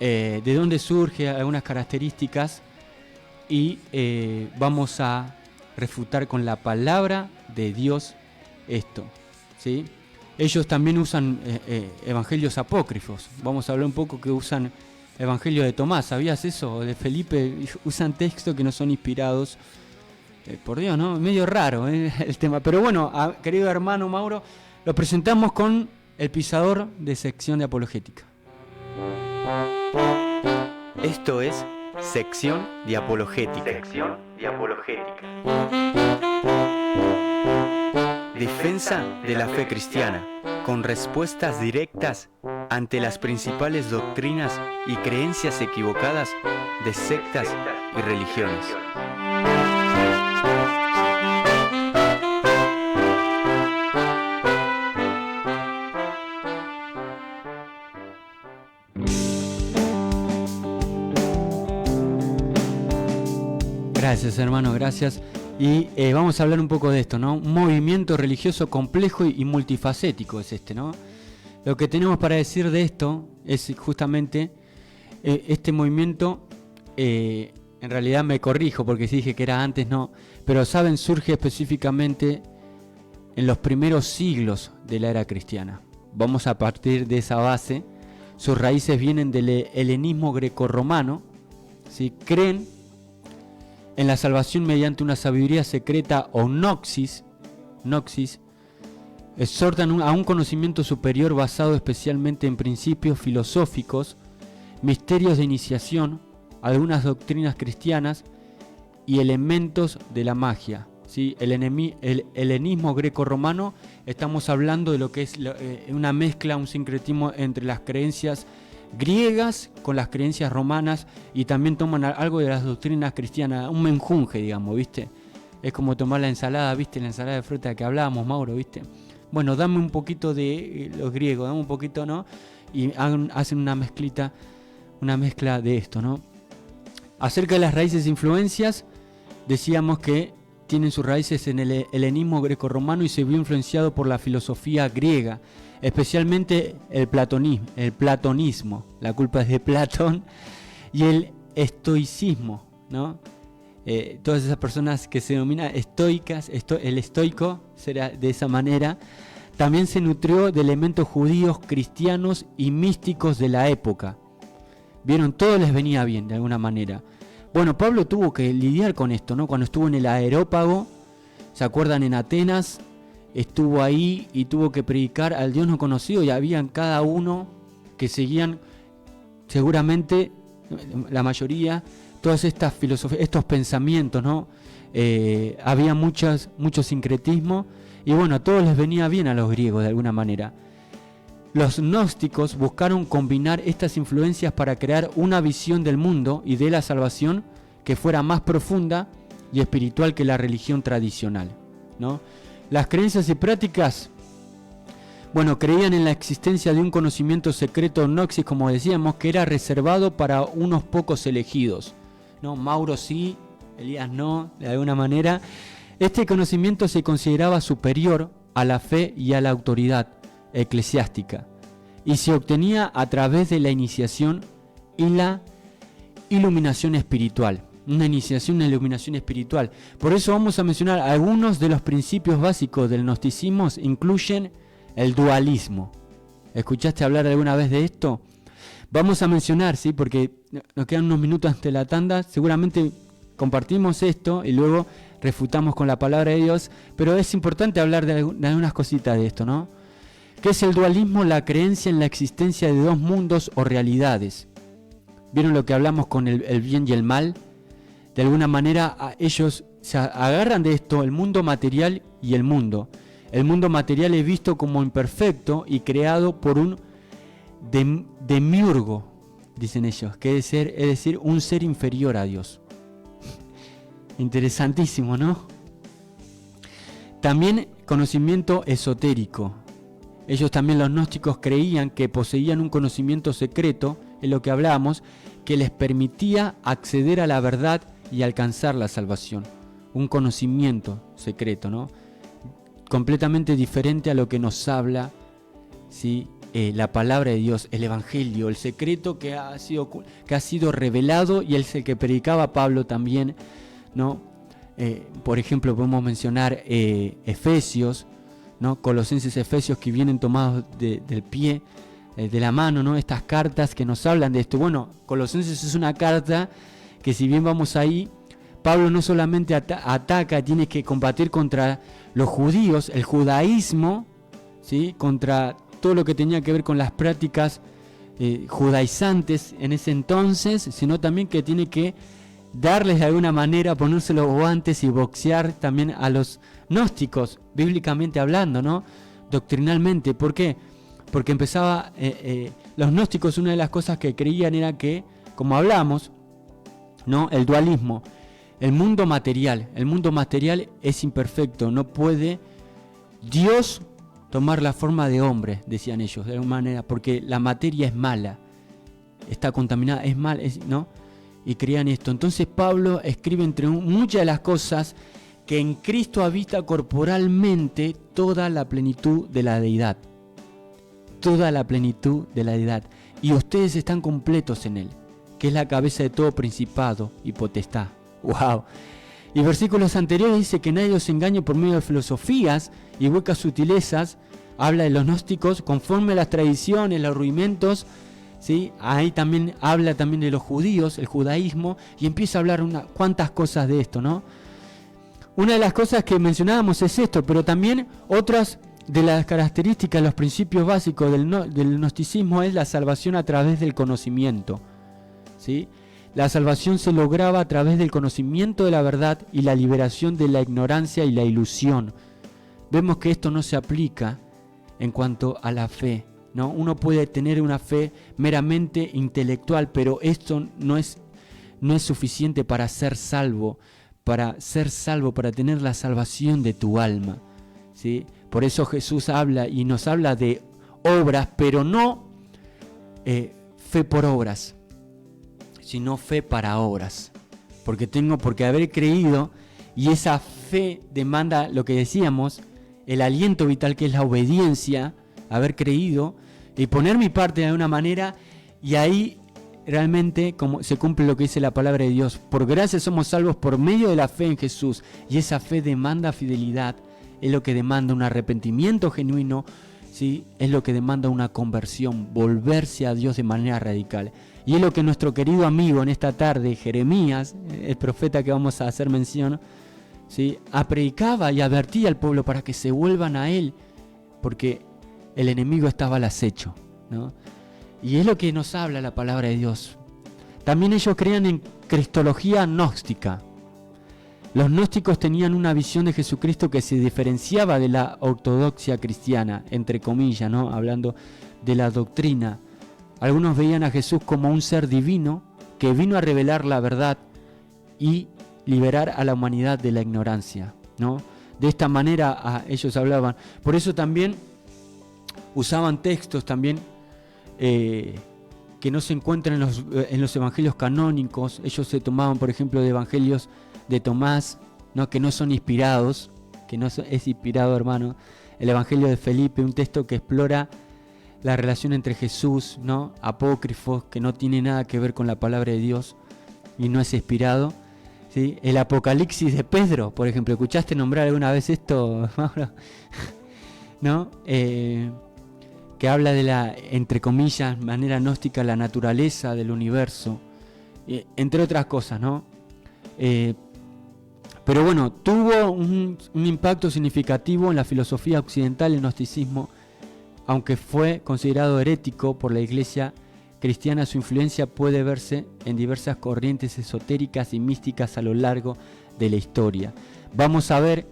De dónde surge, algunas características, y vamos a refutar con la palabra de Dios esto, ¿sí? Ellos también usan evangelios apócrifos. Vamos a hablar un poco que usan evangelio de Tomás. ¿Sabías eso? De Felipe. Usan textos que no son inspirados. Por Dios, ¿no? Medio raro el tema. Pero bueno, querido hermano Mauro, lo presentamos con el pisador de sección de apologética. Esto es sección de apologética. Sección de apologética. Defensa de la fe cristiana, con respuestas directas ante las principales doctrinas y creencias equivocadas de sectas y religiones. Gracias, hermano, gracias. Y vamos a hablar un poco de esto, ¿no? Un movimiento religioso complejo y multifacético es este, ¿no? Lo que tenemos para decir de esto es justamente este movimiento, en realidad me corrijo porque si dije que era antes, no, pero saben, surge específicamente en los primeros siglos de la era cristiana. Vamos a partir de esa base. Sus raíces vienen del helenismo grecorromano, ¿sí? Creen en la salvación mediante una sabiduría secreta o gnosis, exhortan a un conocimiento superior basado especialmente en principios filosóficos, misterios de iniciación, algunas doctrinas cristianas y elementos de la magia, ¿sí? El helenismo greco-romano, estamos hablando de lo que es una mezcla, un sincretismo entre las creencias griegas con las creencias romanas, y también toman algo de las doctrinas cristianas, un menjunje, digamos, ¿viste? Es como tomar la ensalada, ¿viste? La ensalada de fruta que hablábamos, Mauro, ¿viste? Bueno, dame un poquito de los griegos, dame un poquito, ¿no? Y hacen una mezcla de esto, ¿no? Acerca de las raíces e influencias, decíamos que tienen sus raíces en el helenismo greco-romano y se vio influenciado por la filosofía griega, especialmente el platonismo, la culpa es de Platón, y el estoicismo, ¿no? Todas esas personas que se denominan estoicas, el estoico será de esa manera. También se nutrió de elementos judíos, cristianos y místicos de la época. Vieron, todo les venía bien de alguna manera. Bueno, Pablo tuvo que lidiar con esto, ¿no? Cuando estuvo en el Areópago, ¿se acuerdan? En Atenas, estuvo ahí y tuvo que predicar al Dios no conocido, y habían cada uno que seguían, seguramente la mayoría, todas estas filosofías, estos pensamientos, ¿no? Había mucho sincretismo, y bueno, a todos les venía bien a los griegos de alguna manera. Los gnósticos buscaron combinar estas influencias para crear una visión del mundo y de la salvación que fuera más profunda y espiritual que la religión tradicional, ¿no? Las creencias y prácticas, Bueno, creían en la existencia de un conocimiento secreto gnosis, como decíamos, que era reservado para unos pocos elegidos, ¿no? Mauro sí, Elías no, de alguna manera. Este conocimiento se consideraba superior a la fe y a la autoridad eclesiástica, y se obtenía a través de la iniciación y la iluminación espiritual. Una iniciación, una iluminación espiritual. Por eso vamos a mencionar algunos de los principios básicos del gnosticismo. Incluyen el dualismo. ¿Escuchaste hablar alguna vez de esto? Vamos a mencionar, ¿sí? Porque nos quedan unos minutos antes de la tanda. Seguramente compartimos esto y luego refutamos con la palabra de Dios. Pero es importante hablar de algunas cositas de esto, ¿no? ¿Qué es el dualismo? La creencia en la existencia de dos mundos o realidades. ¿Vieron lo que hablamos con el bien y el mal? De alguna manera ellos se agarran de esto, el mundo material y el mundo. El mundo material es visto como imperfecto y creado por un demiurgo, dicen ellos, que es decir, un ser inferior a Dios. Interesantísimo, ¿no? También conocimiento esotérico. Ellos también, los gnósticos, creían que poseían un conocimiento secreto, es lo que hablábamos, que les permitía acceder a la verdad y alcanzar la salvación. Un conocimiento secreto, ¿no? Completamente diferente a lo que nos habla, ¿sí? La palabra de Dios, el Evangelio, el secreto que ha sido revelado, y es el que predicaba Pablo también, ¿no? Por ejemplo, podemos mencionar Efesios, ¿no? Colosenses, Efesios, que vienen tomados del pie, de la mano, ¿no? Estas cartas que nos hablan de esto. Bueno, Colosenses es una carta que, si bien vamos ahí, Pablo no solamente ataca, tiene que combatir contra los judíos, el judaísmo, ¿sí? Contra todo lo que tenía que ver con las prácticas judaizantes en ese entonces, sino también que tiene que darles de alguna manera, ponerse los guantes y boxear también a los gnósticos, bíblicamente hablando, ¿no? Doctrinalmente. ¿Por qué? Porque empezaba, los gnósticos, una de las cosas que creían era que, como hablamos, ¿no? El dualismo, el mundo material es imperfecto, no puede Dios tomar la forma de hombre, decían ellos, de alguna manera, porque la materia es mala, está contaminada, es mal, ¿no? Y creían esto. Entonces Pablo escribe, entre muchas de las cosas, que en Cristo habita corporalmente toda la plenitud de la deidad. Toda la plenitud de la deidad. Y ustedes están completos en Él, que es la cabeza de todo principado y potestad. ¡Wow! Y versículos anteriores dice que nadie os engañe por medio de filosofías y huecas sutilezas. Habla de los gnósticos conforme a las tradiciones, los rudimentos, ¿sí? Ahí también habla también de los judíos, el judaísmo, y empieza a hablar cuantas cosas de esto, ¿no? Una de las cosas que mencionábamos es esto, pero también otras de las características, los principios básicos del gnosticismo es la salvación a través del conocimiento, ¿sí? La salvación se lograba a través del conocimiento de la verdad y la liberación de la ignorancia y la ilusión. Vemos que esto no se aplica en cuanto a la fe, ¿no? Uno puede tener una fe meramente intelectual, pero esto no es suficiente para ser salvo, para tener la salvación de tu alma, ¿sí? Por eso Jesús habla y nos habla de obras, pero no fe por obras, sino fe para obras. Porque tengo por qué haber creído, y esa fe demanda lo que decíamos, el aliento vital, que es la obediencia, haber creído y poner mi parte de alguna manera, y ahí realmente como se cumple lo que dice la palabra de Dios. Por gracia somos salvos por medio de la fe en Jesús, y esa fe demanda fidelidad, es lo que demanda un arrepentimiento genuino, ¿sí? Es lo que demanda una conversión, volverse a Dios de manera radical. Y es lo que nuestro querido amigo en esta tarde, Jeremías, el profeta que vamos a hacer mención, ¿sí? Predicaba y advertía al pueblo para que se vuelvan a él, porque el enemigo estaba al acecho, ¿no? Y es lo que nos habla la palabra de Dios. También ellos creían en cristología gnóstica. Los gnósticos tenían una visión de Jesucristo que se diferenciaba de la ortodoxia cristiana, entre comillas, ¿no? Hablando de la doctrina. Algunos veían a Jesús como un ser divino que vino a revelar la verdad y liberar a la humanidad de la ignorancia, ¿no? De esta manera ellos hablaban. Por eso también usaban textos también que no se encuentran en los evangelios canónicos. Ellos se tomaban, por ejemplo, de evangelios de Tomás, ¿no? Que no son inspirados, que no es inspirado, hermano. El evangelio de Felipe, un texto que explora la relación entre Jesús, ¿no? Apócrifos, que no tiene nada que ver con la palabra de Dios y no es inspirado, ¿sí? El Apocalipsis de Pedro, por ejemplo, ¿escuchaste nombrar alguna vez esto, Mauro? ¿No? Que habla de la, entre comillas, manera gnóstica, la naturaleza del universo, entre otras cosas, ¿no? Pero bueno, tuvo un impacto significativo en la filosofía occidental, el gnosticismo, aunque fue considerado herético por la Iglesia cristiana. Su influencia puede verse en diversas corrientes esotéricas y místicas a lo largo de la historia. Vamos a ver,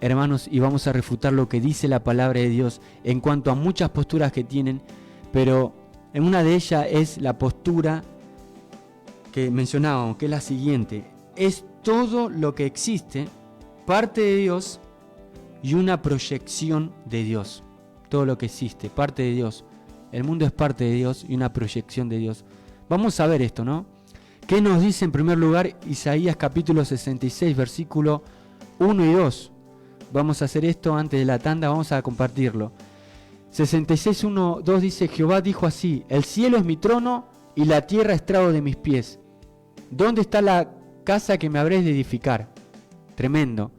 hermanos, y vamos a refutar lo que dice la palabra de Dios en cuanto a muchas posturas que tienen, pero en una de ellas es la postura que mencionábamos, que es la siguiente: es todo lo que existe, parte de Dios y una proyección de Dios. Todo lo que existe, parte de Dios. El mundo es parte de Dios y una proyección de Dios. Vamos a ver esto, ¿no? ¿Qué nos dice en primer lugar Isaías capítulo 66, versículo 1 y 2? Vamos a hacer esto antes de la tanda, vamos a compartirlo. 66, 1, 2 dice: Jehová dijo así: el cielo es mi trono y la tierra estrado de mis pies. ¿Dónde está la casa que me habréis de edificar? Tremendo.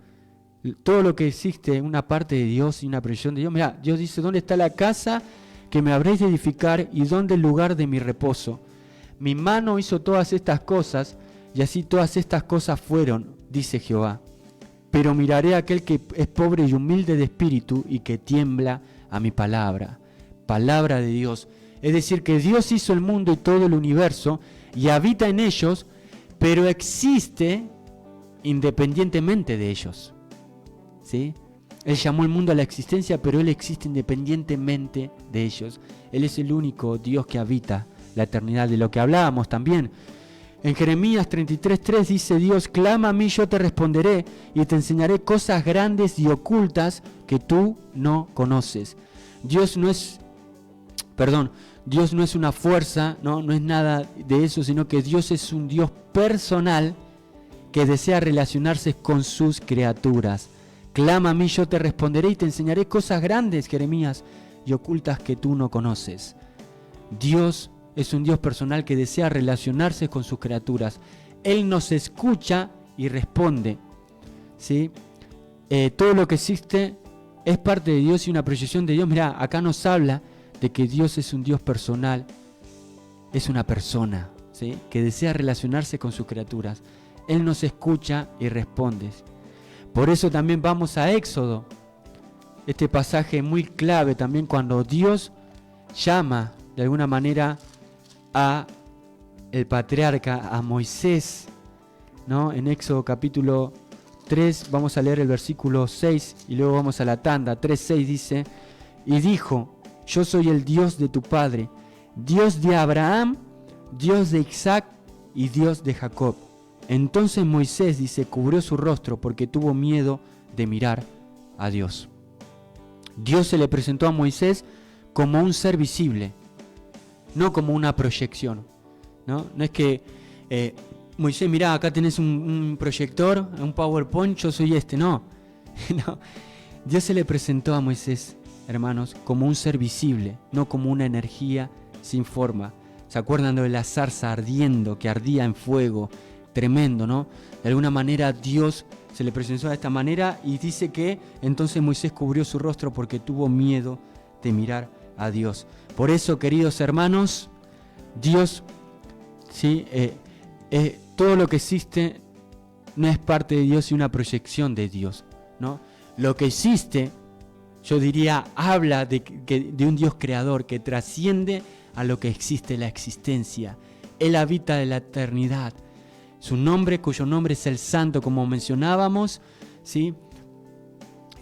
Todo lo que existe, una parte de Dios y una proyección de Dios. Mirá, Dios dice: ¿dónde está la casa que me habréis de edificar y dónde el lugar de mi reposo? Mi mano hizo todas estas cosas y así todas estas cosas fueron, dice Jehová. Pero miraré a aquel que es pobre y humilde de espíritu y que tiembla a mi palabra. Palabra de Dios. Es decir, que Dios hizo el mundo y todo el universo y habita en ellos, pero existe independientemente de ellos. ¿Sí? Él llamó al mundo a la existencia, pero Él existe independientemente de ellos. Él es el único Dios que habita la eternidad, de lo que hablábamos también. En Jeremías 33:3 dice Dios: clama a mí, yo te responderé y te enseñaré cosas grandes y ocultas que tú no conoces. Dios no es una fuerza, no es nada de eso, sino que Dios es un Dios personal que desea relacionarse con sus criaturas. Clama a mí, yo te responderé y te enseñaré cosas grandes, Jeremías, y ocultas que tú no conoces. Dios es un Dios personal que desea relacionarse con sus criaturas. Él nos escucha y responde, ¿sí? Todo lo que existe es parte de Dios y una proyección de Dios. Mirá, acá nos habla de que Dios es un Dios personal, es una persona, ¿sí? Que desea relacionarse con sus criaturas. Él nos escucha y responde. Por eso también vamos a Éxodo, este pasaje muy clave también, cuando Dios llama de alguna manera a el patriarca, a Moisés, ¿no? En Éxodo capítulo 3 vamos a leer el versículo 6 y luego vamos a la tanda. 3:6 dice: y dijo: yo soy el Dios de tu padre, Dios de Abraham, Dios de Isaac y Dios de Jacob. Entonces Moisés, dice, cubrió su rostro porque tuvo miedo de mirar a Dios. Dios se le presentó a Moisés como un ser visible, no como una proyección, ¿no? No es que Moisés, mirá, acá tenés un proyector, un PowerPoint, yo soy este, no. No. Dios se le presentó a Moisés, hermanos, como un ser visible, no como una energía sin forma. ¿Se acuerdan de la zarza ardiendo, que ardía en fuego? Tremendo, ¿no? De alguna manera Dios se le presentó de esta manera y dice que entonces Moisés cubrió su rostro porque tuvo miedo de mirar a Dios. Por eso, queridos hermanos, Dios, ¿sí? Todo lo que existe no es parte de Dios y una proyección de Dios, ¿no? Lo que existe, yo diría, habla de un Dios creador que trasciende a lo que existe, la existencia. Él habita de la eternidad. Su nombre, cuyo nombre es el Santo, como mencionábamos, ¿sí?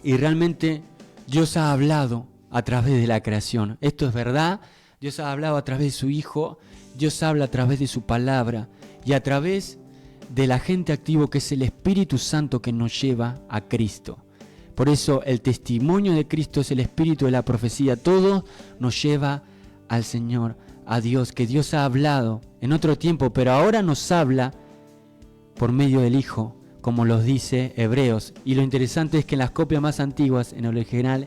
Y realmente Dios ha hablado a través de la creación. Esto es verdad. Dios ha hablado a través de su Hijo. Dios habla a través de su palabra y a través del agente activo que es el Espíritu Santo que nos lleva a Cristo. Por eso el testimonio de Cristo es el espíritu de la profecía. Todo nos lleva al Señor, a Dios, que Dios ha hablado en otro tiempo, pero ahora nos habla por medio del Hijo, como los dice Hebreos. Y lo interesante es que en las copias más antiguas, en el original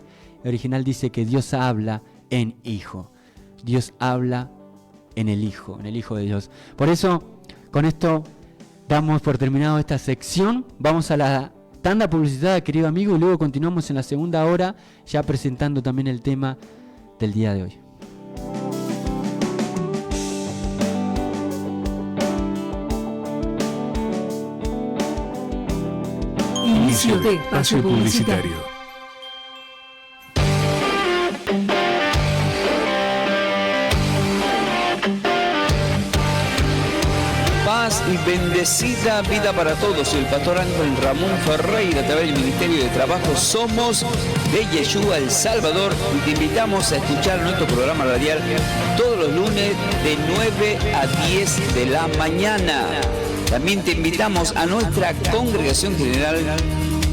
dice que Dios habla en Hijo. Dios habla en el Hijo de Dios. Por eso, con esto damos por terminado esta sección. Vamos a la tanda publicitada, querido amigo, y luego continuamos en la segunda hora, ya presentando también el tema del día de hoy. Inicio de espacio publicitario. Paz y bendecida vida para todos. El pastor Ángel Ramón Ferreira, a través del Ministerio de Trabajo Somos de Yeshua El Salvador, y te invitamos a escuchar nuestro programa radial todos los lunes de 9 a 10 de la mañana. También te invitamos a nuestra congregación general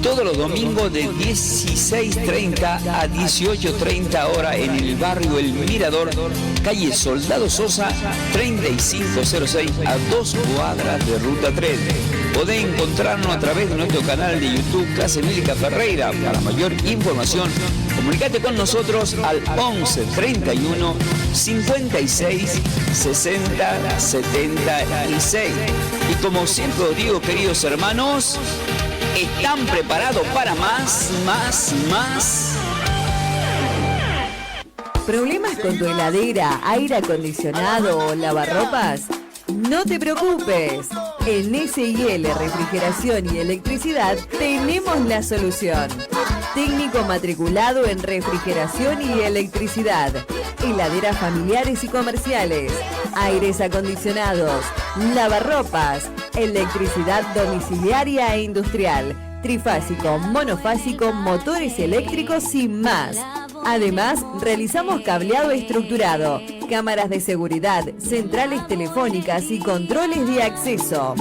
todos los domingos de 16:30 a 18:30 horas en el barrio El Mirador, calle Soldado Sosa 3506, a 2 cuadras de Ruta 3. Podés encontrarnos a través de nuestro canal de YouTube Clase Bíblica Ferreira. Para mayor información, comunicate con nosotros al 11 31 56 60 76. Y como siempre os digo, queridos hermanos, ¿están preparados para más? ¿Problemas con tu heladera, aire acondicionado o lavarropas? No te preocupes. En SIL Refrigeración y Electricidad tenemos la solución. Técnico matriculado en refrigeración y electricidad, heladeras familiares y comerciales, aires acondicionados, lavarropas, electricidad domiciliaria e industrial, trifásico, monofásico, motores eléctricos y más. Además, realizamos cableado estructurado, cámaras de seguridad, centrales telefónicas y controles de acceso.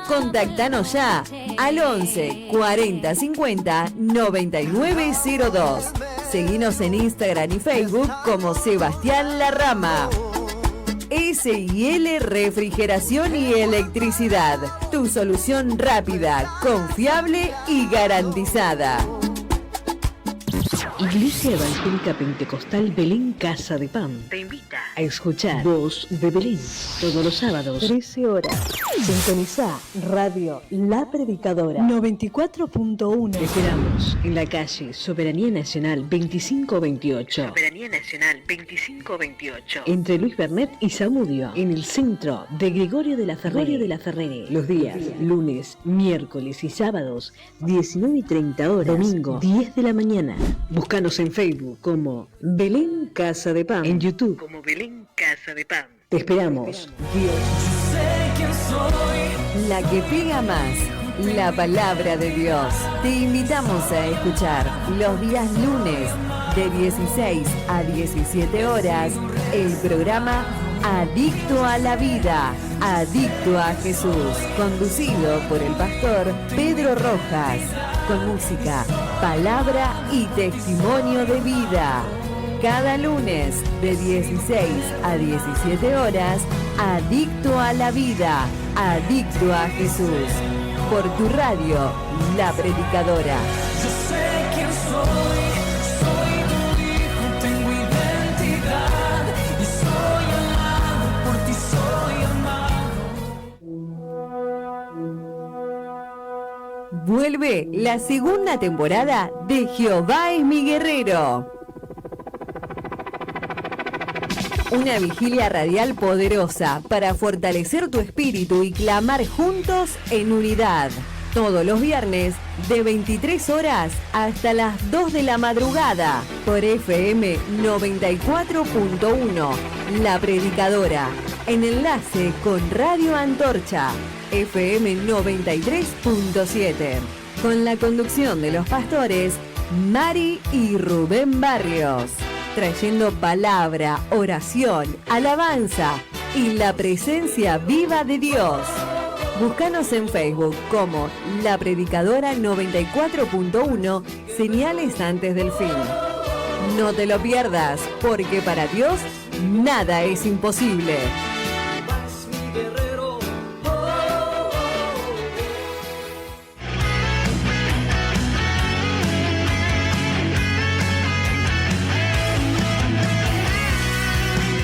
Contactanos ya al 11 40 50 9902. Seguinos en Instagram y Facebook como Sebastián Larrama. SIL Refrigeración y Electricidad. Tu solución rápida, confiable y garantizada. Iglesia Evangélica Pentecostal Belén Casa de Pan te invita a escuchar Voz de Belén todos los sábados 13 horas. Sintoniza Radio La Predicadora 94.1. Te esperamos en la calle Soberanía Nacional 2528. Soberanía Nacional 2528. Entre Luis Bernet y Zamudio, en el centro de Gregorio de la Ferrere. Los días lunes, miércoles y sábados 19:30 horas. Domingo 10 de la mañana. Búscanos en Facebook como Belén Casa de Pan. En YouTube como Belén Casa de Pan. Te esperamos. Dios. La que pega más, la palabra de Dios. Te invitamos a escuchar los días lunes de 16 a 17 horas el programa Adicto a la Vida, Adicto a Jesús, conducido por el pastor Pedro Rojas, con música, palabra y testimonio de vida. Cada lunes de 16 a 17 horas, Adicto a la Vida, Adicto a Jesús, por tu radio, La Predicadora. Yo sé quién soy tu hijo, tengo identidad y soy amado, por ti soy amado. Vuelve la segunda temporada de Jehová es mi guerrero. Una vigilia radial poderosa para fortalecer tu espíritu y clamar juntos en unidad. Todos los viernes de 23 horas hasta las 2 de la madrugada por FM 94.1, La Predicadora, en enlace con Radio Antorcha, FM 93.7, con la conducción de los pastores Mari y Rubén Barrios, trayendo palabra, oración, alabanza y la presencia viva de Dios. Búscanos en Facebook como La Predicadora 94.1, señales antes del fin. No te lo pierdas, porque para Dios nada es imposible.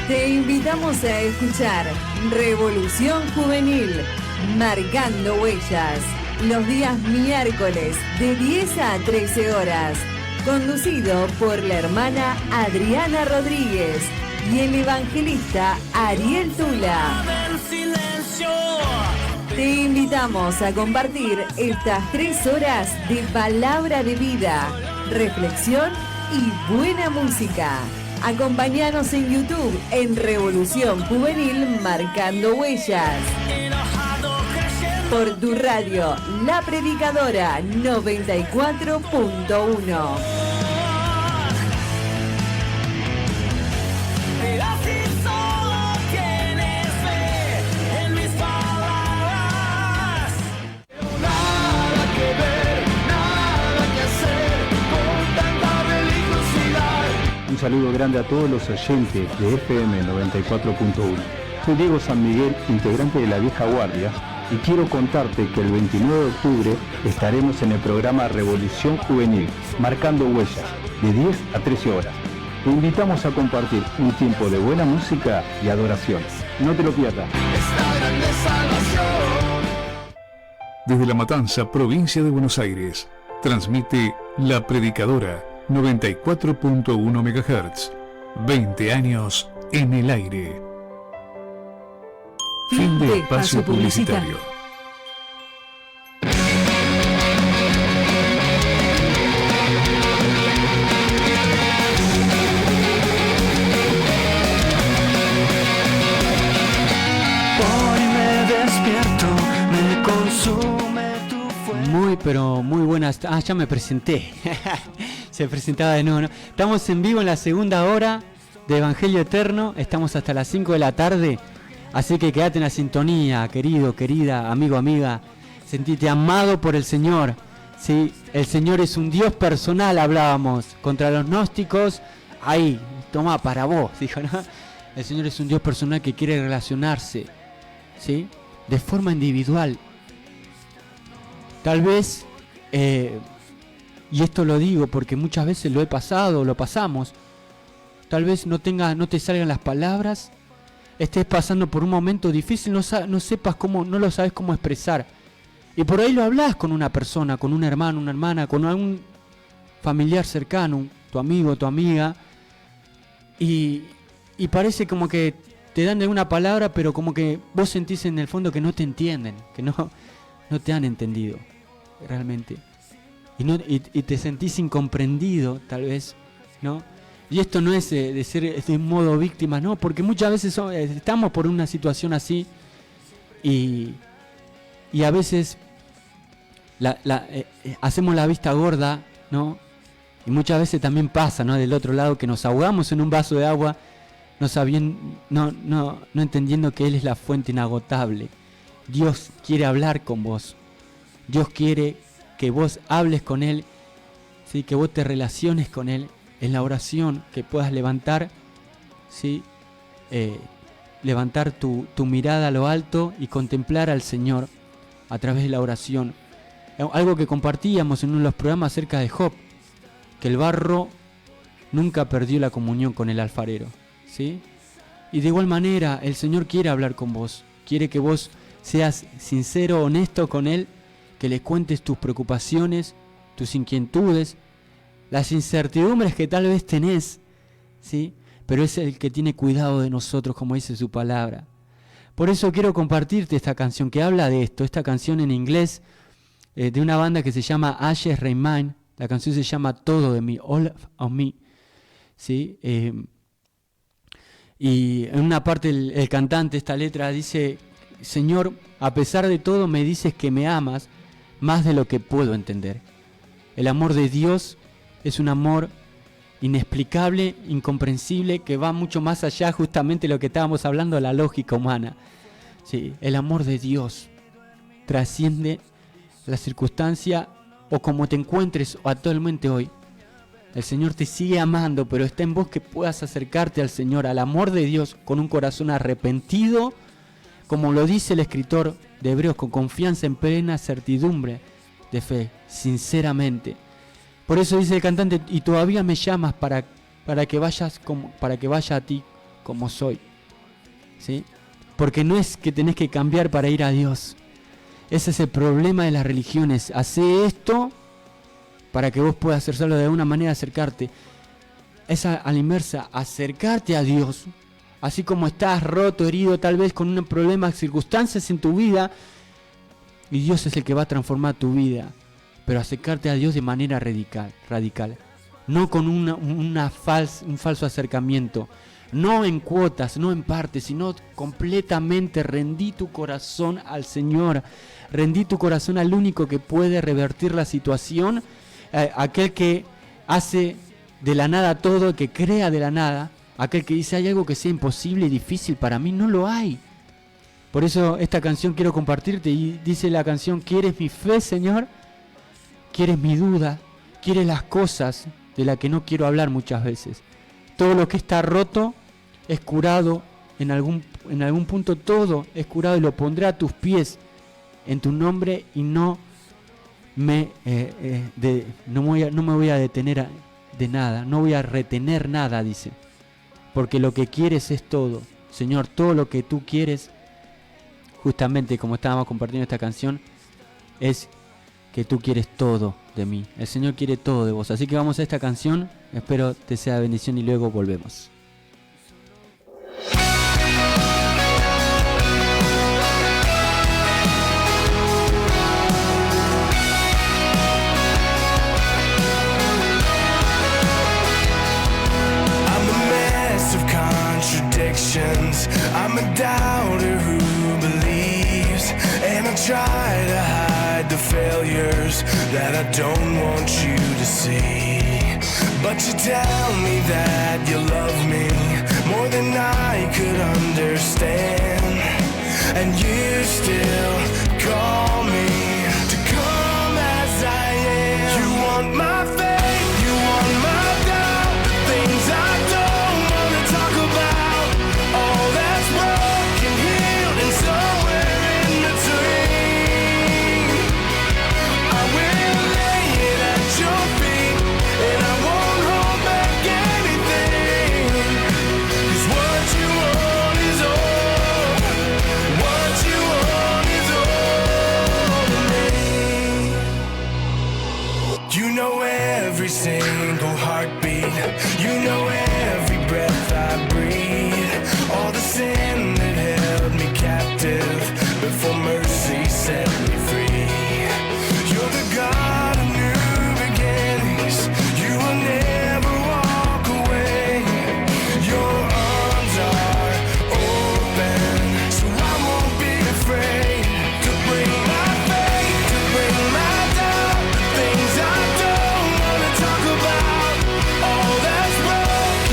Te invitamos a escuchar Revolución Juvenil, Marcando Huellas, los días miércoles de 10 a 13 horas, conducido por la hermana Adriana Rodríguez y el evangelista Ariel Tula. Te invitamos a compartir estas 3 horas de palabra de vida, reflexión y buena música. Acompáñanos en YouTube en Revolución Juvenil Marcando Huellas. Por tu radio, La Predicadora 94.1. Un saludo grande a todos los oyentes de FM 94.1. Soy Diego San Miguel, integrante de la Vieja Guardia, y quiero contarte que el 29 de octubre estaremos en el programa Revolución Juvenil, Marcando Huellas, de 10 a 13 horas. Te invitamos a compartir un tiempo de buena música y adoración. No te lo pierdas. Desde La Matanza, provincia de Buenos Aires, transmite La Predicadora 94.1 MHz. 20 años en el aire. Fin de espacio publicitario. Hoy me despierto, me consume tu fuego. Muy, pero muy buenas. Ya me presenté. Se presentaba de nuevo, ¿no? Estamos en vivo en la segunda hora de Evangelio Eterno. Estamos hasta las 5 de la tarde. Así que quédate en la sintonía, querido, querida, amigo, amiga. Sentite amado por el Señor. ¿Sí? El Señor es un Dios personal, hablábamos. Contra los gnósticos, ahí, toma para vos, dijo, ¿no? El Señor es un Dios personal que quiere relacionarse, ¿sí? De forma individual. Tal vez, y esto lo digo porque muchas veces lo he pasado, lo pasamos. Tal vez no te salgan las palabras. Estés pasando por un momento difícil, no sepas cómo, no lo sabes cómo expresar. Y por ahí lo hablas con una persona, con un hermano, una hermana, con algún familiar cercano, tu amigo, tu amiga. Y parece como que te dan de una palabra, pero como que vos sentís en el fondo que no te entienden, que no te han entendido realmente. Y te sentís incomprendido, tal vez, ¿no? Y esto no es de ser de modo víctima, no, porque muchas veces estamos por una situación así y a veces hacemos la vista gorda, ¿no? Y muchas veces también pasa, ¿no? Del otro lado, que nos ahogamos en un vaso de agua, no entendiendo que Él es la fuente inagotable. Dios quiere hablar con vos. Dios quiere que vos hables con Él, ¿sí? Que vos te relaciones con Él. En la oración, que puedas levantar, ¿sí? Levantar tu mirada a lo alto y contemplar al Señor a través de la oración. Algo que compartíamos en uno de los programas acerca de Job, que el barro nunca perdió la comunión con el alfarero, ¿sí? Y de igual manera el Señor quiere hablar con vos, quiere que vos seas sincero, honesto con Él, que le cuentes tus preocupaciones, tus inquietudes, las incertidumbres que tal vez tenés, ¿sí? Pero es el que tiene cuidado de nosotros, como dice su palabra. Por eso quiero compartirte esta canción que habla de esto, esta canción en inglés, de una banda que se llama Ashes Remain. La canción se llama Todo de mí, All of Me, ¿sí? Y en una parte el cantante, esta letra dice: Señor, a pesar de todo me dices que me amas más de lo que puedo entender. El amor de Dios es un amor inexplicable, incomprensible, que va mucho más allá justamente de lo que estábamos hablando de la lógica humana. Sí, el amor de Dios trasciende la circunstancia o como te encuentres actualmente hoy. El Señor te sigue amando, pero está en vos que puedas acercarte al Señor, al amor de Dios, con un corazón arrepentido, como lo dice el escritor de Hebreos, con confianza en plena certidumbre de fe, sinceramente. Por eso dice el cantante, y todavía me llamas para que vaya a ti como soy. ¿Sí? Porque no es que tenés que cambiar para ir a Dios. Ese es el problema de las religiones. Hacé esto para que vos puedas hacer solo de alguna manera acercarte. Es a la inversa, acercarte a Dios. Así como estás roto, herido, tal vez con un problema, circunstancias en tu vida, y Dios es el que va a transformar tu vida. Pero acercarte a Dios de manera radical. No con un falso acercamiento. No en cuotas, no en partes, sino completamente rendí tu corazón al Señor. Rendí tu corazón al único que puede revertir la situación. Aquel que hace de la nada todo, que crea de la nada. Aquel que dice hay algo que sea imposible y difícil para mí, no lo hay. Por eso esta canción quiero compartirte, y dice la canción: ¿quieres mi fe, Señor? ¿Quieres mi duda? ¿Quieres las cosas de las que no quiero hablar muchas veces? Todo lo que está roto es curado en algún punto, todo es curado, y lo pondré a tus pies en tu nombre, y no me voy a detener de nada, no voy a retener nada, dice. Porque lo que quieres es todo, Señor, todo lo que tú quieres, justamente como estábamos compartiendo esta canción, es que tú quieres todo de mí. El Señor quiere todo de vos. Así que vamos a esta canción, espero te sea bendición y luego volvemos. I'm a doubter who believes, and I try to hide the failures that I don't want you to see. But you tell me that you love me more than I could understand, and you still call me to come as I am. You want my faith, you want my doubt, the things I don't want to talk about, all that's broken, healed, and somewhere in between. I will lay it at your feet, and I won't hold back anything, 'cause what you want is all, what you want is all of me. You know every single heartbeat, you know every breath I breathe, all the sin that held me captive before mercy set me free. You're the God of new beginnings, you will never walk away. Your arms are open, so I won't be afraid to bring my faith, to bring my doubt, the things I don't want to talk about, all that's broken,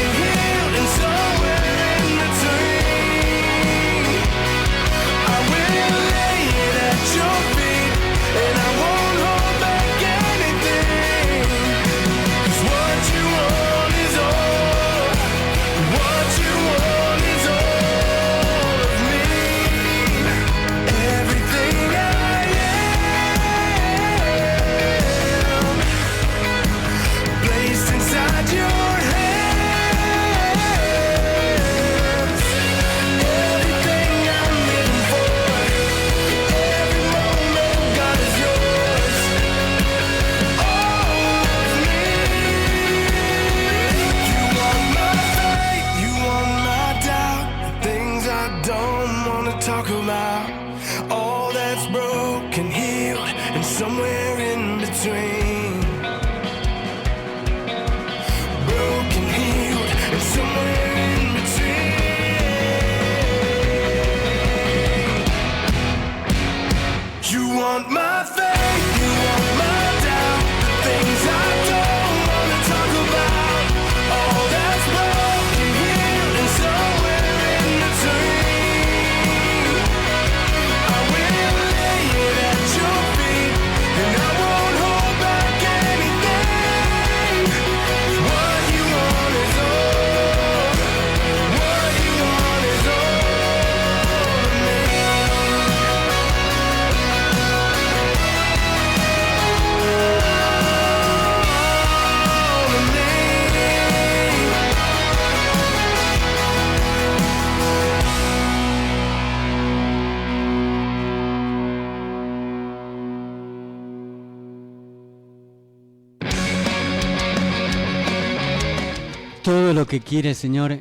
Todo lo que quiere el Señor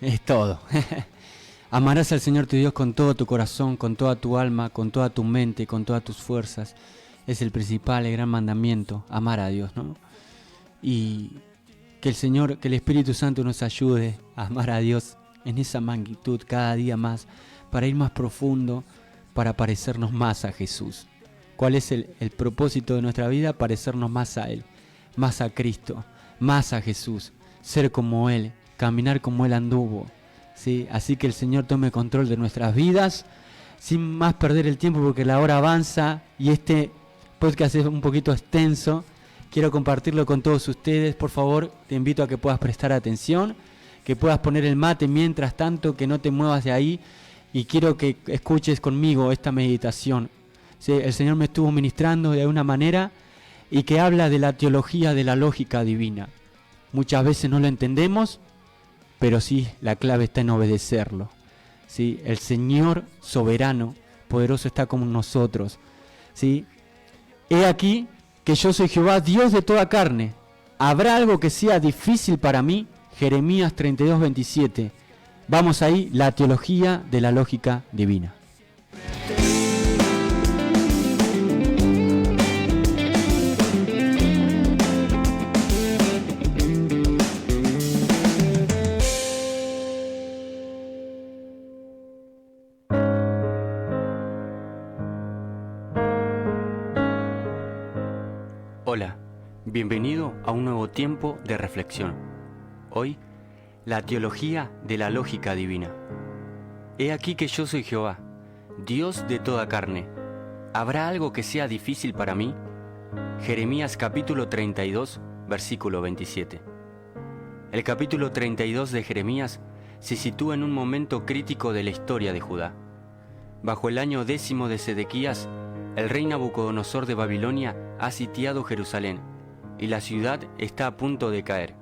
es todo. Amarás al Señor tu Dios con todo tu corazón, con toda tu alma, con toda tu mente, con todas tus fuerzas. Es el principal, el gran mandamiento, amar a Dios, ¿no? Y que el Señor, que el Espíritu Santo nos ayude a amar a Dios en esa magnitud cada día más, para ir más profundo, para parecernos más a Jesús. ¿Cuál es el propósito de nuestra vida? Parecernos más a Él, más a Cristo, más a Jesús, ser como Él, caminar como Él anduvo, ¿sí? Así que el Señor tome control de nuestras vidas, sin más perder el tiempo porque la hora avanza y este podcast es un poquito extenso. Quiero compartirlo con todos ustedes. Por favor, te invito a que puedas prestar atención, que puedas poner el mate mientras tanto, que no te muevas de ahí, y quiero que escuches conmigo esta meditación. ¿Sí? El Señor me estuvo ministrando de alguna manera y que habla de la teología de la lógica divina. Muchas veces no lo entendemos, pero sí, la clave está en obedecerlo. ¿Sí? El Señor soberano, poderoso está con nosotros. ¿Sí? He aquí que yo soy Jehová, Dios de toda carne. ¿Habrá algo que sea difícil para mí? Jeremías 32:27. Vamos ahí, la teología de la lógica divina. Hola, bienvenido a un nuevo tiempo de reflexión. Hoy, la teología de la lógica divina. He aquí que yo soy Jehová, Dios de toda carne. ¿Habrá algo que sea difícil para mí? Jeremías capítulo 32, versículo 27. El capítulo 32 de Jeremías se sitúa en un momento crítico de la historia de Judá. Bajo el año 10 de Sedequías, el rey Nabucodonosor de Babilonia ha sitiado Jerusalén y la ciudad está a punto de caer.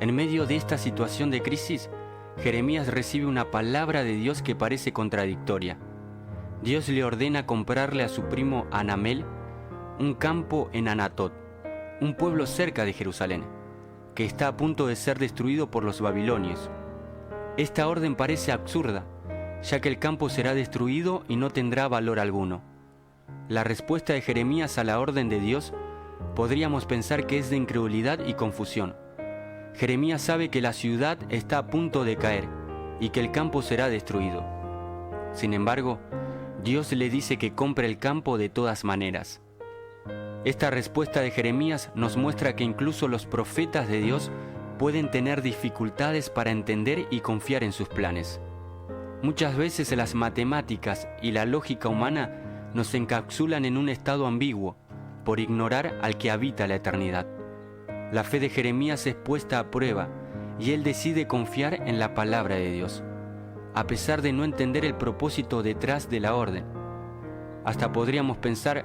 En medio de esta situación de crisis, Jeremías recibe una palabra de Dios que parece contradictoria. Dios le ordena comprarle a su primo Anamel un campo en Anatot, un pueblo cerca de Jerusalén, que está a punto de ser destruido por los babilonios. Esta orden parece absurda, ya que el campo será destruido y no tendrá valor alguno. La respuesta de Jeremías a la orden de Dios podríamos pensar que es de incredulidad y confusión. Jeremías sabe que la ciudad está a punto de caer y que el campo será destruido. Sin embargo, Dios le dice que compre el campo de todas maneras. Esta respuesta de Jeremías nos muestra que incluso los profetas de Dios pueden tener dificultades para entender y confiar en sus planes. Muchas veces las matemáticas y la lógica humana nos encapsulan en un estado ambiguo por ignorar al que habita la eternidad. La fe de Jeremías es puesta a prueba y él decide confiar en la palabra de Dios, a pesar de no entender el propósito detrás de la orden. Hasta podríamos pensar,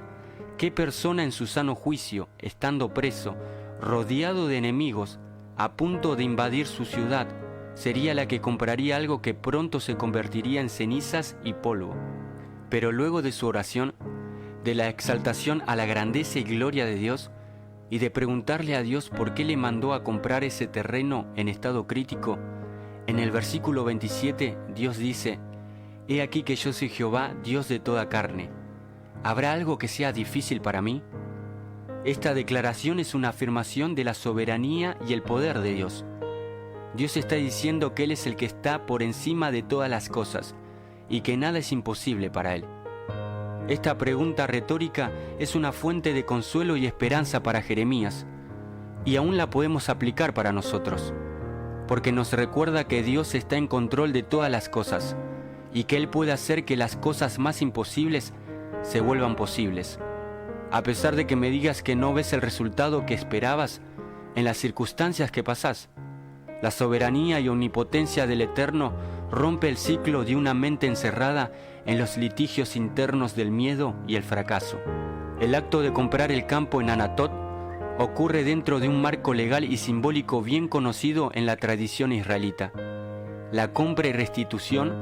¿qué persona en su sano juicio, estando preso, rodeado de enemigos, a punto de invadir su ciudad, sería la que compraría algo que pronto se convertiría en cenizas y polvo? Pero luego de su oración, de la exaltación a la grandeza y gloria de Dios, y de preguntarle a Dios por qué le mandó a comprar ese terreno en estado crítico, en el versículo 27 Dios dice: He aquí que yo soy Jehová, Dios de toda carne. ¿Habrá algo que sea difícil para mí? Esta declaración es una afirmación de la soberanía y el poder de Dios. Dios está diciendo que Él es el que está por encima de todas las cosas y que nada es imposible para Él. Esta pregunta retórica es una fuente de consuelo y esperanza para Jeremías, y aún la podemos aplicar para nosotros, porque nos recuerda que Dios está en control de todas las cosas y que Él puede hacer que las cosas más imposibles se vuelvan posibles. A pesar de que me digas que no ves el resultado que esperabas en las circunstancias que pasás, la soberanía y omnipotencia del Eterno rompe el ciclo de una mente encerrada en los litigios internos del miedo y el fracaso. El acto de comprar el campo en Anatot ocurre dentro de un marco legal y simbólico bien conocido en la tradición israelita: la compra y restitución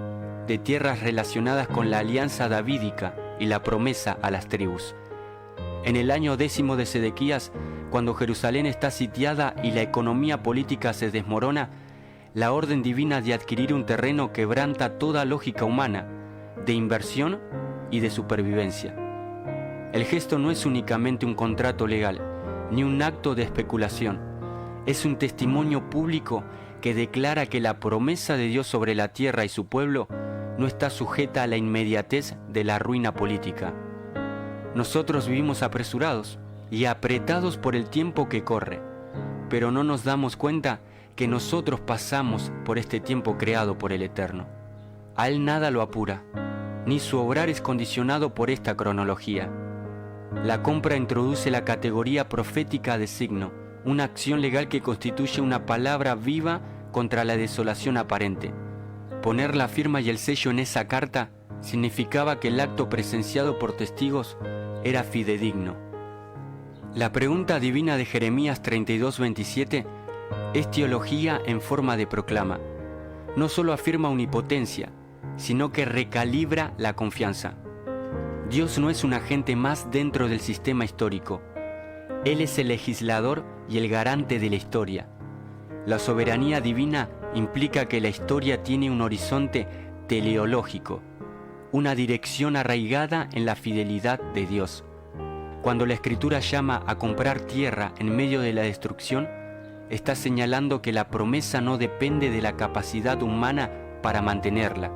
de tierras relacionadas con la alianza davídica y la promesa a las tribus. En el año 10 de Sedequías, cuando Jerusalén está sitiada y la economía política se desmorona, la orden divina de adquirir un terreno quebranta toda lógica humana, de inversión y de supervivencia. El gesto no es únicamente un contrato legal, ni un acto de especulación. Es un testimonio público que declara que la promesa de Dios sobre la tierra y su pueblo no está sujeta a la inmediatez de la ruina política. Nosotros vivimos apresurados y apretados por el tiempo que corre, pero no nos damos cuenta que nosotros pasamos por este tiempo creado por el Eterno. A Él nada lo apura, ni su obrar es condicionado por esta cronología. La compra introduce la categoría profética de signo, una acción legal que constituye una palabra viva contra la desolación aparente. Poner la firma y el sello en esa carta significaba que el acto presenciado por testigos era fidedigno. La pregunta divina de Jeremías 32:27 es teología en forma de proclama. No solo afirma omnipotencia, sino que recalibra la confianza. Dios no es un agente más dentro del sistema histórico. Él es el legislador y el garante de la historia. La soberanía divina implica que la historia tiene un horizonte teleológico, una dirección arraigada en la fidelidad de Dios. Cuando la Escritura llama a comprar tierra en medio de la destrucción, está señalando que la promesa no depende de la capacidad humana para mantenerla,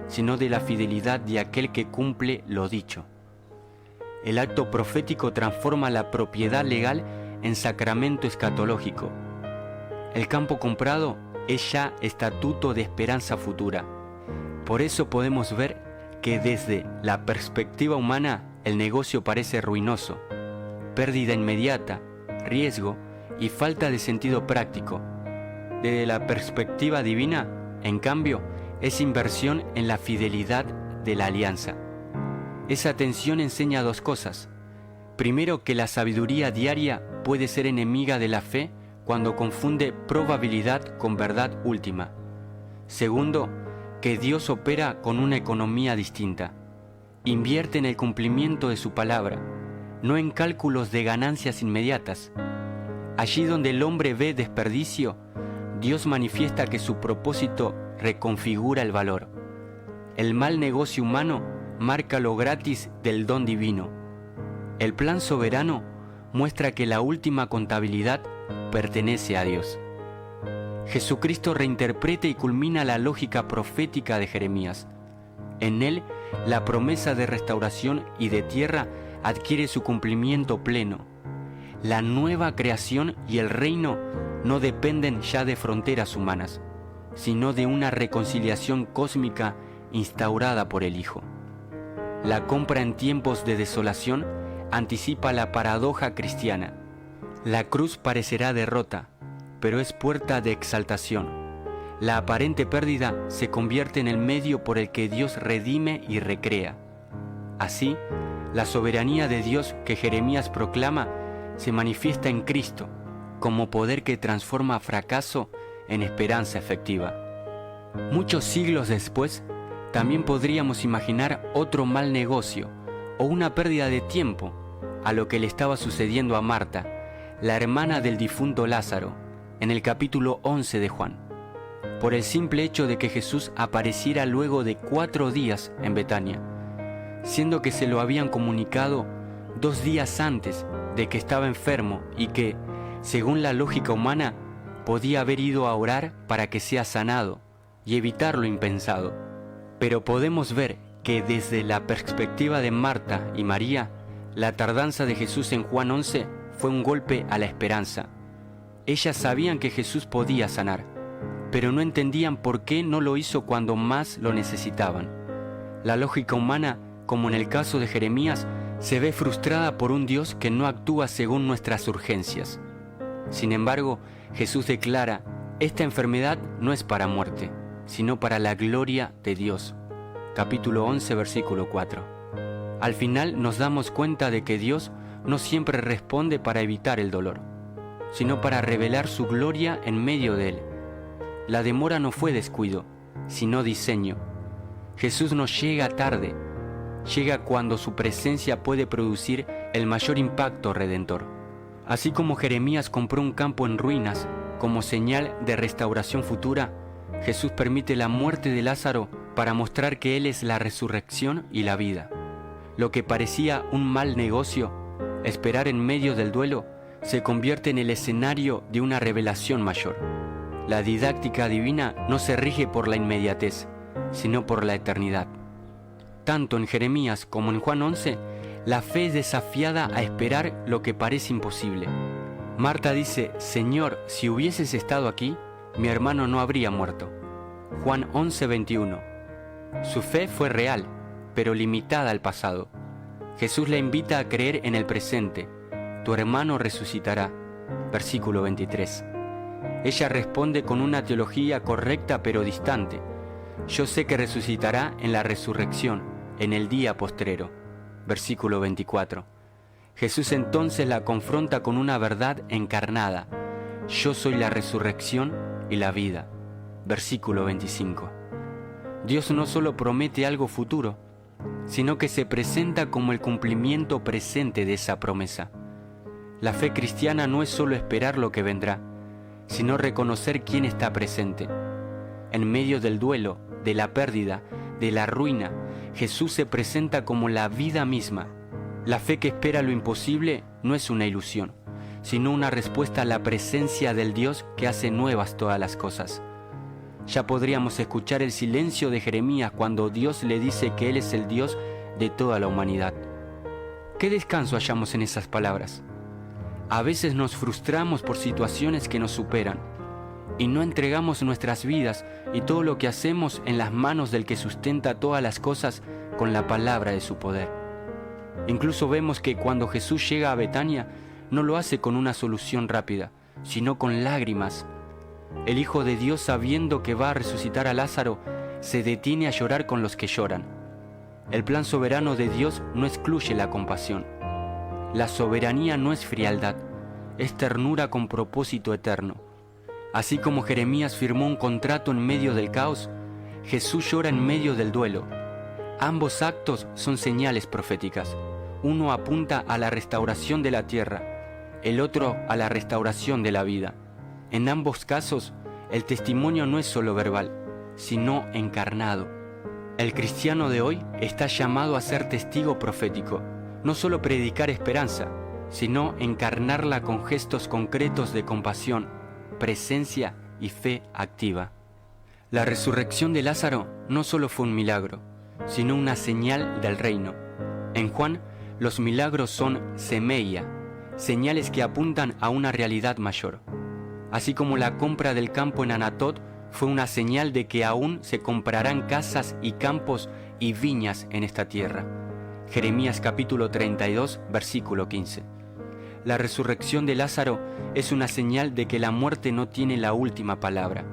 sino de la fidelidad de aquel que cumple lo dicho. El acto profético transforma la propiedad legal en sacramento escatológico. El campo comprado es ya estatuto de esperanza futura. Por eso podemos ver que desde la perspectiva humana el negocio parece ruinoso, pérdida inmediata, riesgo y falta de sentido práctico. Desde la perspectiva divina, en cambio, es inversión en la fidelidad de la alianza. Esa tensión enseña dos cosas. Primero, que la sabiduría diaria puede ser enemiga de la fe cuando confunde probabilidad con verdad última. Segundo, que Dios opera con una economía distinta. Invierte en el cumplimiento de su palabra, no en cálculos de ganancias inmediatas. Allí donde el hombre ve desperdicio, Dios manifiesta que su propósito reconfigura el valor. El mal negocio humano marca lo gratis del don divino. El plan soberano muestra que la última contabilidad pertenece a Dios. Jesucristo reinterpreta y culmina la lógica profética de Jeremías. En él, la promesa de restauración y de tierra adquiere su cumplimiento pleno. La nueva creación y el reino no dependen ya de fronteras humanas, sino de una reconciliación cósmica instaurada por el Hijo. La compra en tiempos de desolación anticipa la paradoja cristiana. La cruz parecerá derrota, pero es puerta de exaltación. La aparente pérdida se convierte en el medio por el que Dios redime y recrea. Así, la soberanía de Dios que Jeremías proclama se manifiesta en Cristo como poder que transforma fracaso en esperanza efectiva. Muchos siglos después, también podríamos imaginar otro mal negocio o una pérdida de tiempo a lo que le estaba sucediendo a Marta, la hermana del difunto Lázaro, en el capítulo 11 de Juan, por el simple hecho de que Jesús apareciera luego de 4 días en Betania, siendo que se lo habían comunicado 2 días antes de que estaba enfermo y que, según la lógica humana, podía haber ido a orar para que sea sanado y evitar lo impensado. Pero podemos ver que desde la perspectiva de Marta y María, la tardanza de Jesús en Juan 11 fue un golpe a la esperanza. Ellas sabían que Jesús podía sanar, pero no entendían por qué no lo hizo cuando más lo necesitaban. La lógica humana, como en el caso de Jeremías, se ve frustrada por un Dios que no actúa según nuestras urgencias. Sin embargo, Jesús declara: esta enfermedad no es para muerte, sino para la gloria de Dios. Capítulo 11, versículo 4. Al final nos damos cuenta de que Dios no siempre responde para evitar el dolor, sino para revelar su gloria en medio de él. La demora no fue descuido, sino diseño. Jesús no llega tarde, llega cuando su presencia puede producir el mayor impacto redentor. Así como Jeremías compró un campo en ruinas como señal de restauración futura, Jesús permite la muerte de Lázaro para mostrar que Él es la resurrección y la vida. Lo que parecía un mal negocio, esperar en medio del duelo, se convierte en el escenario de una revelación mayor. La didáctica divina no se rige por la inmediatez, sino por la eternidad. Tanto en Jeremías como en Juan 11, la fe es desafiada a esperar lo que parece imposible. Marta dice: Señor, si hubieses estado aquí, mi hermano no habría muerto. Juan 11:21. Su fe fue real, pero limitada al pasado. Jesús la invita a creer en el presente. Tu hermano resucitará. Versículo 23. Ella responde con una teología correcta pero distante. Yo sé que resucitará en la resurrección, en el día postrero. Versículo 24. Jesús entonces la confronta con una verdad encarnada. Yo soy la resurrección y la vida. Versículo 25. Dios no solo promete algo futuro, sino que se presenta como el cumplimiento presente de esa promesa. La fe cristiana no es solo esperar lo que vendrá, sino reconocer quién está presente. En medio del duelo, de la pérdida, de la ruina, Jesús se presenta como la vida misma. La fe que espera lo imposible no es una ilusión, sino una respuesta a la presencia del Dios que hace nuevas todas las cosas. Ya podríamos escuchar el silencio de Jeremías cuando Dios le dice que Él es el Dios de toda la humanidad. ¿Qué descanso hallamos en esas palabras? A veces nos frustramos por situaciones que nos superan y no entregamos nuestras vidas y todo lo que hacemos en las manos del que sustenta todas las cosas con la palabra de su poder. Incluso vemos que cuando Jesús llega a Betania, no lo hace con una solución rápida, sino con lágrimas. El Hijo de Dios, sabiendo que va a resucitar a Lázaro, se detiene a llorar con los que lloran. El plan soberano de Dios no excluye la compasión. La soberanía no es frialdad, es ternura con propósito eterno. Así como Jeremías firmó un contrato en medio del caos, Jesús llora en medio del duelo. Ambos actos son señales proféticas. Uno apunta a la restauración de la tierra, el otro a la restauración de la vida. En ambos casos, el testimonio no es solo verbal, sino encarnado. El cristiano de hoy está llamado a ser testigo profético, no solo predicar esperanza, sino encarnarla con gestos concretos de compasión, presencia y fe activa. La resurrección de Lázaro no solo fue un milagro, sino una señal del reino. En Juan, los milagros son semeia, señales que apuntan a una realidad mayor. Así como la compra del campo en Anatot fue una señal de que aún se comprarán casas y campos y viñas en esta tierra. Jeremías capítulo 32, versículo 15. La resurrección de Lázaro es una señal de que la muerte no tiene la última palabra.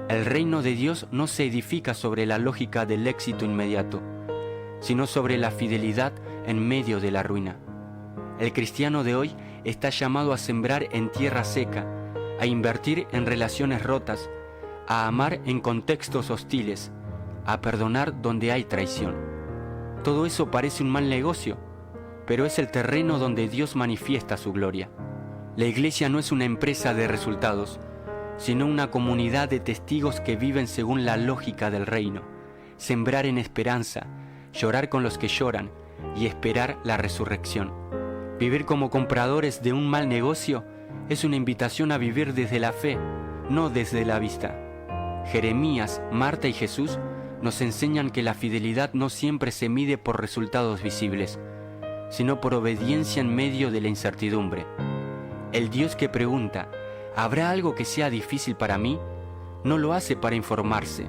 El reino de Dios no se edifica sobre la lógica del éxito inmediato, sino sobre la fidelidad en medio de la ruina. El cristiano de hoy está llamado a sembrar en tierra seca, a invertir en relaciones rotas, a amar en contextos hostiles, a perdonar donde hay traición. Todo eso parece un mal negocio, pero es el terreno donde Dios manifiesta su gloria. La iglesia no es una empresa de resultados, sino una comunidad de testigos que viven según la lógica del reino. Sembrar en esperanza, llorar con los que lloran y esperar la resurrección. Vivir como compradores de un mal negocio es una invitación a vivir desde la fe, no desde la vista. Jeremías, Marta y Jesús nos enseñan que la fidelidad no siempre se mide por resultados visibles, sino por obediencia en medio de la incertidumbre. El Dios que pregunta, ¿habrá algo que sea difícil para mí?, no lo hace para informarse,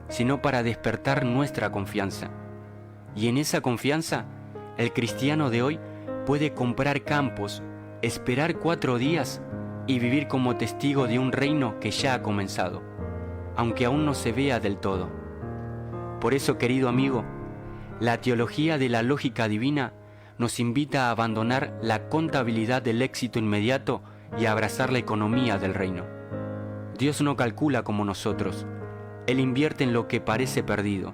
sino para despertar nuestra confianza. Y en esa confianza, el cristiano de hoy puede comprar campos, esperar 4 días y vivir como testigo de un reino que ya ha comenzado, aunque aún no se vea del todo. Por eso, querido amigo, la teología de la lógica divina nos invita a abandonar la contabilidad del éxito inmediato y a abrazar la economía del reino. Dios no calcula como nosotros. Él invierte en lo que parece perdido,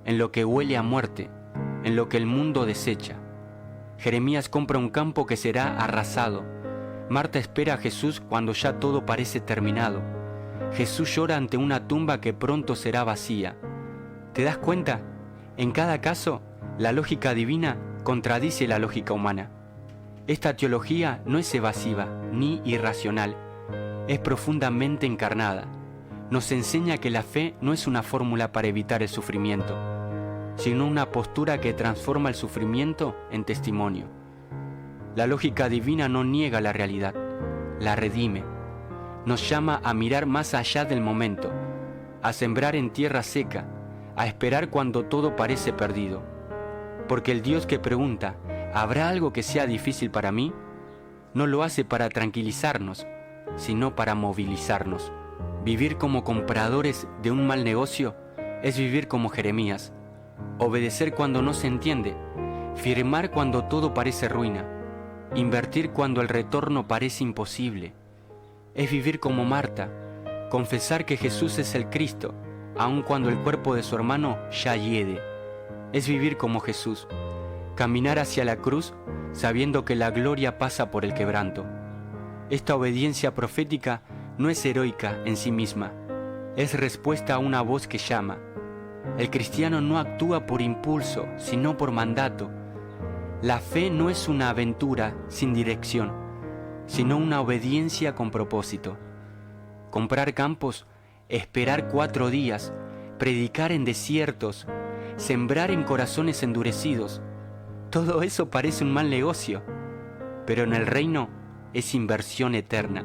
en lo que huele a muerte, en lo que el mundo desecha. Jeremías compra un campo que será arrasado, Marta espera a Jesús cuando ya todo parece terminado. Jesús llora ante una tumba que pronto será vacía. ¿Te das cuenta? En cada caso, la lógica divina contradice la lógica humana. Esta teología no es evasiva ni irracional, es profundamente encarnada. Nos enseña que la fe no es una fórmula para evitar el sufrimiento, sino una postura que transforma el sufrimiento en testimonio. La lógica divina no niega la realidad, la redime. Nos llama a mirar más allá del momento, a sembrar en tierra seca, a esperar cuando todo parece perdido. Porque el Dios que pregunta, ¿habrá algo que sea difícil para mí?, no lo hace para tranquilizarnos, sino para movilizarnos. Vivir como compradores de un mal negocio es vivir como Jeremías, obedecer cuando no se entiende, firmar cuando todo parece ruina, invertir cuando el retorno parece imposible. Es vivir como Marta, confesar que Jesús es el Cristo, aun cuando el cuerpo de su hermano ya hiede. Es vivir como Jesús, caminar hacia la cruz sabiendo que la gloria pasa por el quebranto. Esta obediencia profética no es heroica en sí misma, es respuesta a una voz que llama. El cristiano no actúa por impulso, sino por mandato. La fe no es una aventura sin dirección, sino una obediencia con propósito. Comprar campos, esperar 4 días, predicar en desiertos, sembrar en corazones endurecidos. Todo eso parece un mal negocio, pero en el reino es inversión eterna.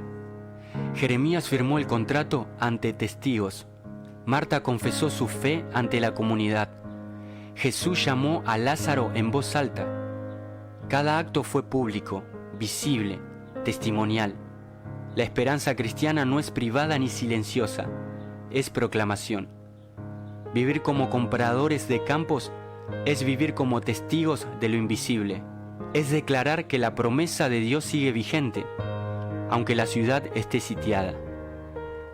Jeremías firmó el contrato ante testigos. Marta confesó su fe ante la comunidad. Jesús llamó a Lázaro en voz alta. Cada acto fue público, visible, testimonial. La esperanza cristiana no es privada ni silenciosa, es proclamación. Vivir como compradores de campos es vivir como testigos de lo invisible. Es declarar que la promesa de Dios sigue vigente, aunque la ciudad esté sitiada.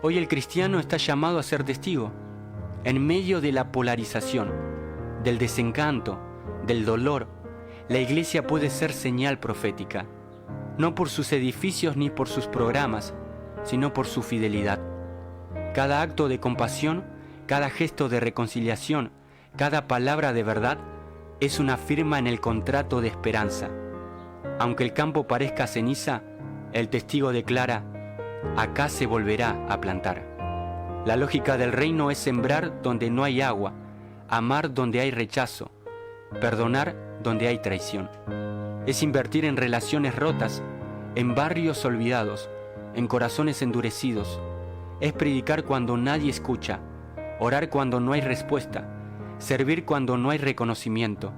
Hoy el cristiano está llamado a ser testigo. En medio de la polarización, del desencanto, del dolor, la iglesia puede ser señal profética, no por sus edificios ni por sus programas, sino por su fidelidad. Cada acto de compasión, cada gesto de reconciliación, cada palabra de verdad es una firma en el contrato de esperanza. Aunque el campo parezca ceniza, el testigo declara: acá se volverá a plantar. La lógica del reino es sembrar donde no hay agua, amar donde hay rechazo, perdonar donde hay traición. Es invertir en relaciones rotas, en barrios olvidados, en corazones endurecidos. Es predicar cuando nadie escucha, orar cuando no hay respuesta, servir cuando no hay reconocimiento.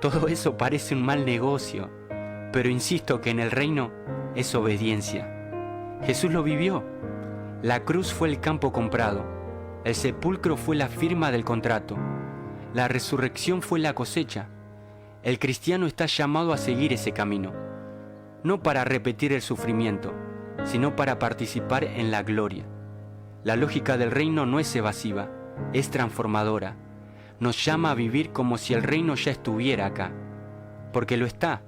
Todo eso parece un mal negocio, pero insisto que en el reino es obediencia. Jesús lo vivió. La cruz fue el campo comprado, el sepulcro fue la firma del contrato, la resurrección fue la cosecha. El cristiano está llamado a seguir ese camino, no para repetir el sufrimiento, sino para participar en la gloria. La lógica del reino no es evasiva, es transformadora. Nos llama a vivir como si el reino ya estuviera acá, porque lo está,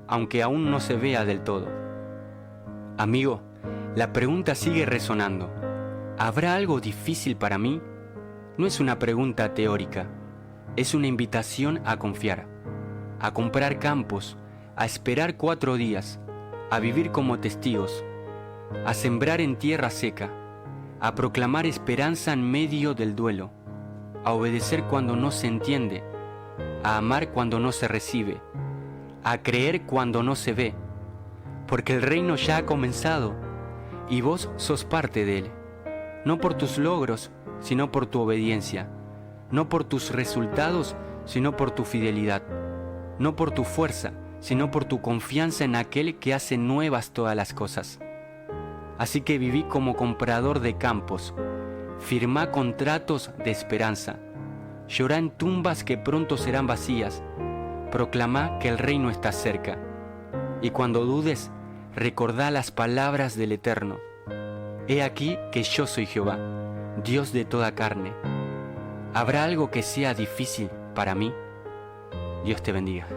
aunque aún no se vea del todo. Amigo, la pregunta sigue resonando. ¿Habrá algo difícil para mí? No es una pregunta teórica, es una invitación a confiar, a comprar campos, a esperar 4 días, a vivir como testigos, a sembrar en tierra seca, a proclamar esperanza en medio del duelo, a obedecer cuando no se entiende, a amar cuando no se recibe, a creer cuando no se ve, porque el reino ya ha comenzado y vos sos parte de él, no por tus logros, sino por tu obediencia, no por tus resultados, sino por tu fidelidad, no por tu fuerza, sino por tu confianza en aquel que hace nuevas todas las cosas. Así que viví como comprador de campos, firmá contratos de esperanza, llorá en tumbas que pronto serán vacías, proclamá que el reino está cerca, y cuando dudes, recordá las palabras del Eterno. He aquí que yo soy Jehová, Dios de toda carne. ¿Habrá algo que sea difícil para mí? Dios te bendiga.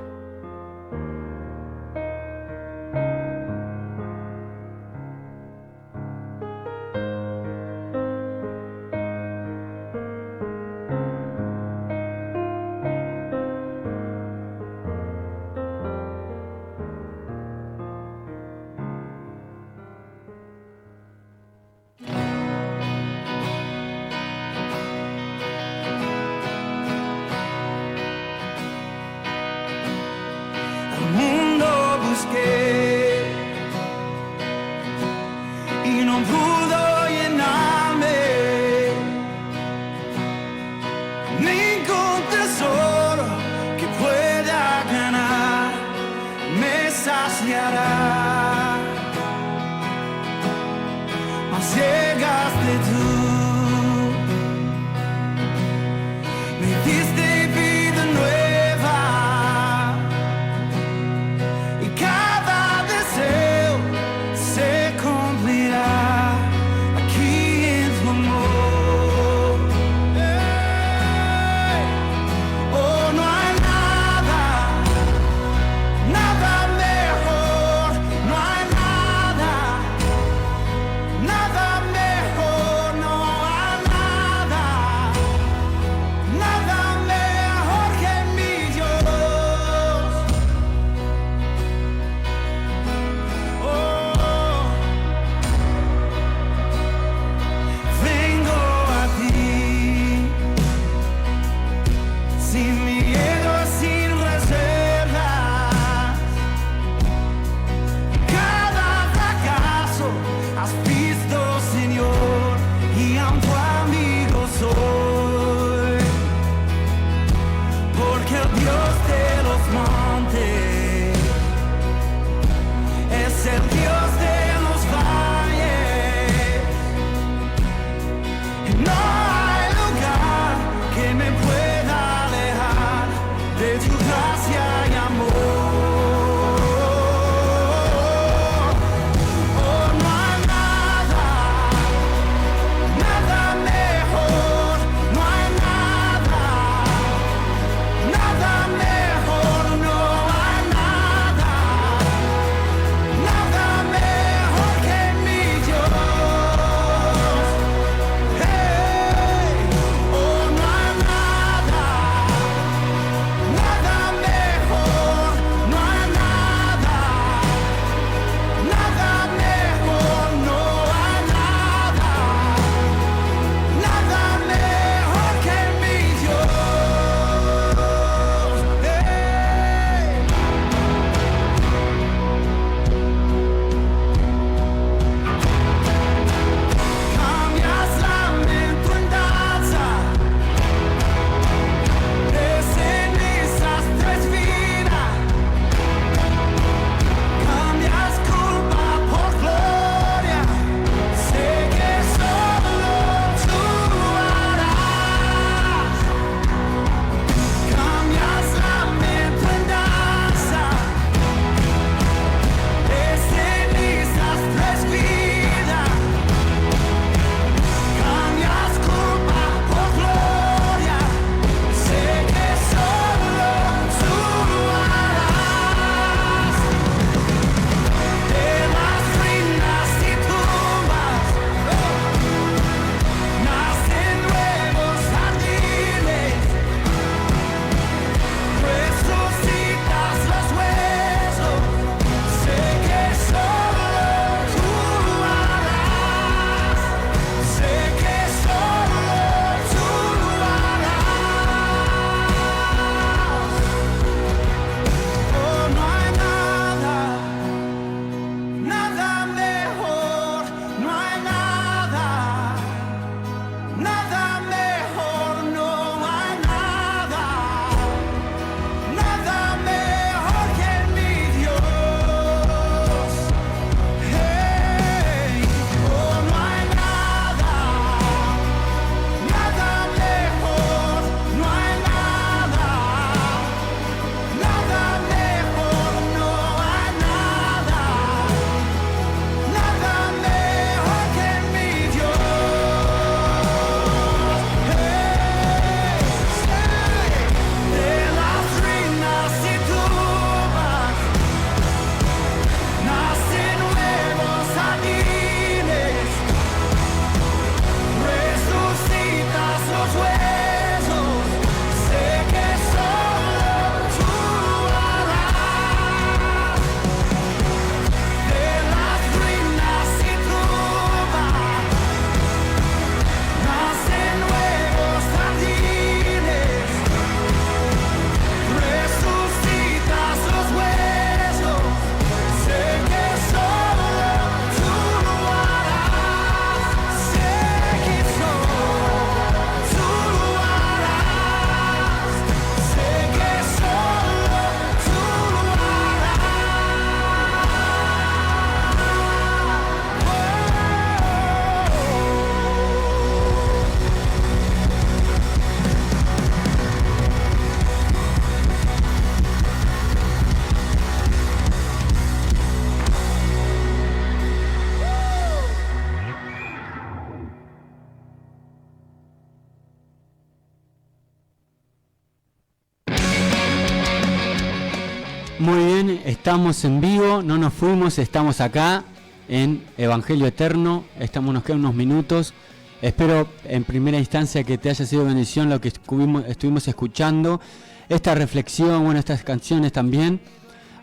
Muy bien, estamos en vivo, no nos fuimos, estamos acá en Evangelio Eterno, nos quedan unos minutos. Espero en primera instancia que te haya sido bendición lo que estuvimos escuchando, esta reflexión, bueno, estas canciones también,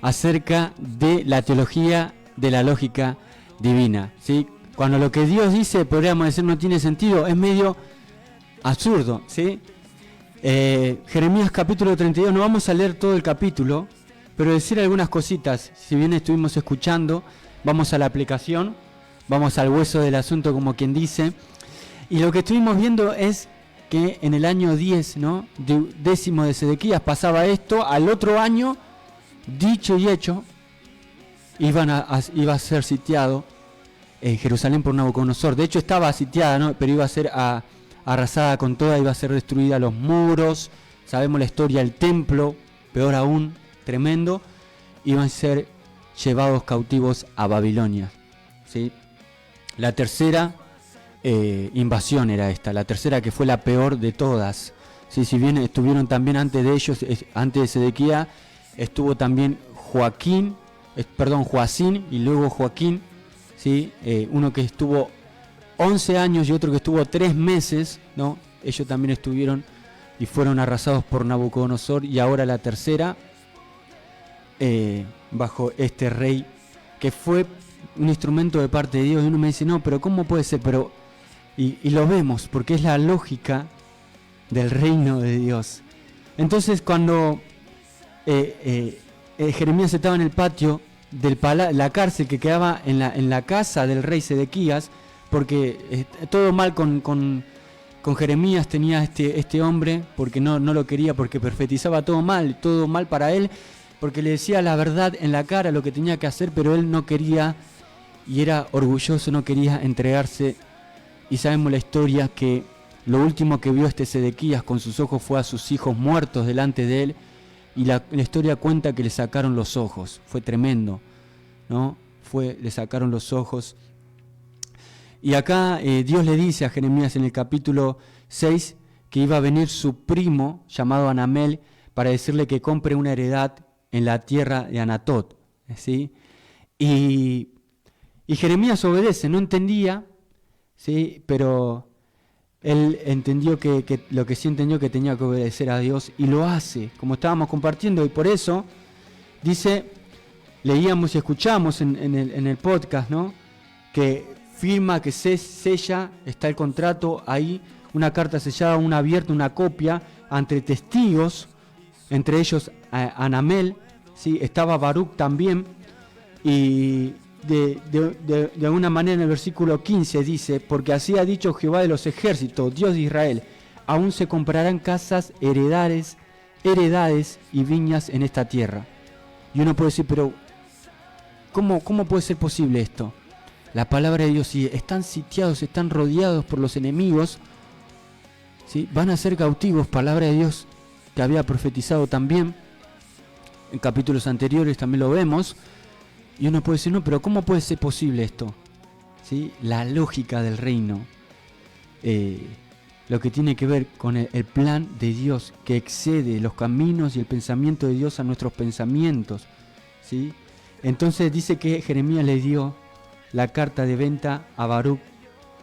acerca de la teología de la lógica divina, ¿sí? Cuando lo que Dios dice, podríamos decir, no tiene sentido, es medio absurdo, ¿sí? Jeremías capítulo 32, no vamos a leer todo el capítulo, pero decir algunas cositas. Si bien estuvimos escuchando, vamos a la aplicación, vamos al hueso del asunto, como quien dice, y lo que estuvimos viendo es que en el año 10, ¿no?, décimo de Sedequías pasaba esto. Al otro año, dicho y hecho, iba a ser sitiado Jerusalén por Nabucodonosor. De hecho estaba sitiada, ¿no?, pero iba a ser arrasada con toda, iba a ser destruida los muros, sabemos la historia, el templo, peor aún, tremendo, iban a ser llevados cautivos a Babilonia, ¿sí? La tercera invasión era esta, la tercera, que fue la peor de todas, ¿sí? Si bien estuvieron también antes de ellos, antes de Sedequías, estuvo también Joacín y luego Joaquín, ¿sí? Uno que estuvo 11 años y otro que estuvo 3 meses, ¿no? Ellos también estuvieron y fueron arrasados por Nabucodonosor, y ahora la tercera, bajo este rey, que fue un instrumento de parte de Dios. Y uno me dice, no, pero ¿cómo puede ser? Pero y lo vemos, porque es la lógica del reino de Dios. Entonces, cuando Jeremías estaba en el patio de la cárcel que quedaba en la casa del rey Sedequías, porque todo mal con Jeremías tenía este hombre, porque no lo quería, porque profetizaba todo mal para él, porque le decía la verdad en la cara, lo que tenía que hacer, pero él no quería, y era orgulloso, no quería entregarse. Y sabemos la historia, que lo último que vio Sedequías con sus ojos fue a sus hijos muertos delante de él, y la historia cuenta que le sacaron los ojos. Fue tremendo, ¿no? Le sacaron los ojos. Y acá Dios le dice a Jeremías en el capítulo 6 que iba a venir su primo, llamado Anamel, para decirle que compre una heredad en la tierra de Anatot, ¿sí? Y Jeremías obedece, no entendía, ¿sí? Pero él entendió que lo que sí entendió, que tenía que obedecer a Dios, y lo hace, como estábamos compartiendo. Y por eso dice, leíamos y escuchamos en el podcast, ¿no?, que firma, que se sella, está el contrato ahí, una carta sellada, una abierta, una copia, entre testigos, entre ellos Anamel, ¿sí? Estaba Baruch también, y de alguna manera en el versículo 15 dice, porque así ha dicho Jehová de los ejércitos, Dios de Israel, aún se comprarán casas, heredades y viñas en esta tierra. Y uno puede decir, pero ¿cómo puede ser posible esto? La palabra de Dios, si están sitiados, están rodeados por los enemigos, ¿sí?, van a ser cautivos. Palabra de Dios que había profetizado también en capítulos anteriores, también lo vemos. Y uno puede decir, no, pero ¿cómo puede ser posible esto? ¿Sí? La lógica del reino, lo que tiene que ver con el plan de Dios, que excede los caminos y el pensamiento de Dios a nuestros pensamientos, ¿sí? Entonces dice que Jeremías le dio la carta de venta a Baruch,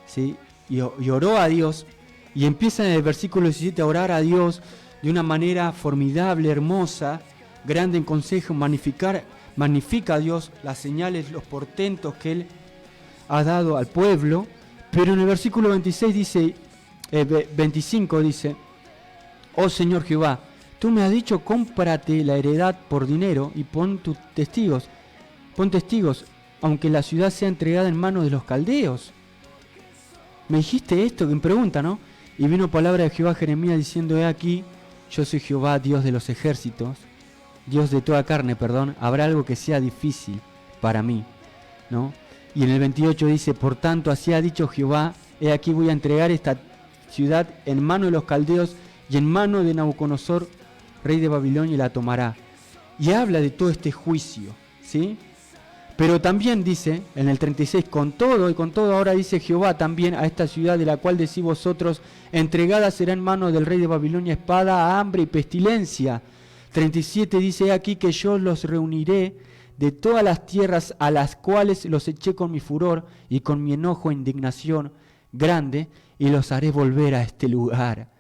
¿sí? Y oró a Dios, y empieza en el versículo 17 a orar a Dios de una manera formidable, hermosa, grande en consejo, magnifica a Dios las señales, los portentos que Él ha dado al pueblo. Pero en el versículo 26 dice, 25 dice, oh Señor Jehová, tú me has dicho, cómprate la heredad por dinero y pon testigos, aunque la ciudad sea entregada en manos de los caldeos. Me dijiste esto, que me pregunta, ¿no? Y vino palabra de Jehová a Jeremías diciendo, he aquí, yo soy Jehová, Dios de los ejércitos, Dios de toda carne, habrá algo que sea difícil para mí, ¿no? Y en el 28 dice, por tanto, así ha dicho Jehová, he aquí voy a entregar esta ciudad en mano de los caldeos y en mano de Nabucodonosor, rey de Babilonia, y la tomará. Y habla de todo este juicio, ¿sí? Pero también dice, en el 36, con todo ahora dice Jehová también a esta ciudad de la cual decís vosotros, entregada será en mano del rey de Babilonia espada, hambre y pestilencia. 37 dice aquí que yo los reuniré de todas las tierras a las cuales los eché con mi furor y con mi enojo e indignación grande, y los haré volver a este lugar.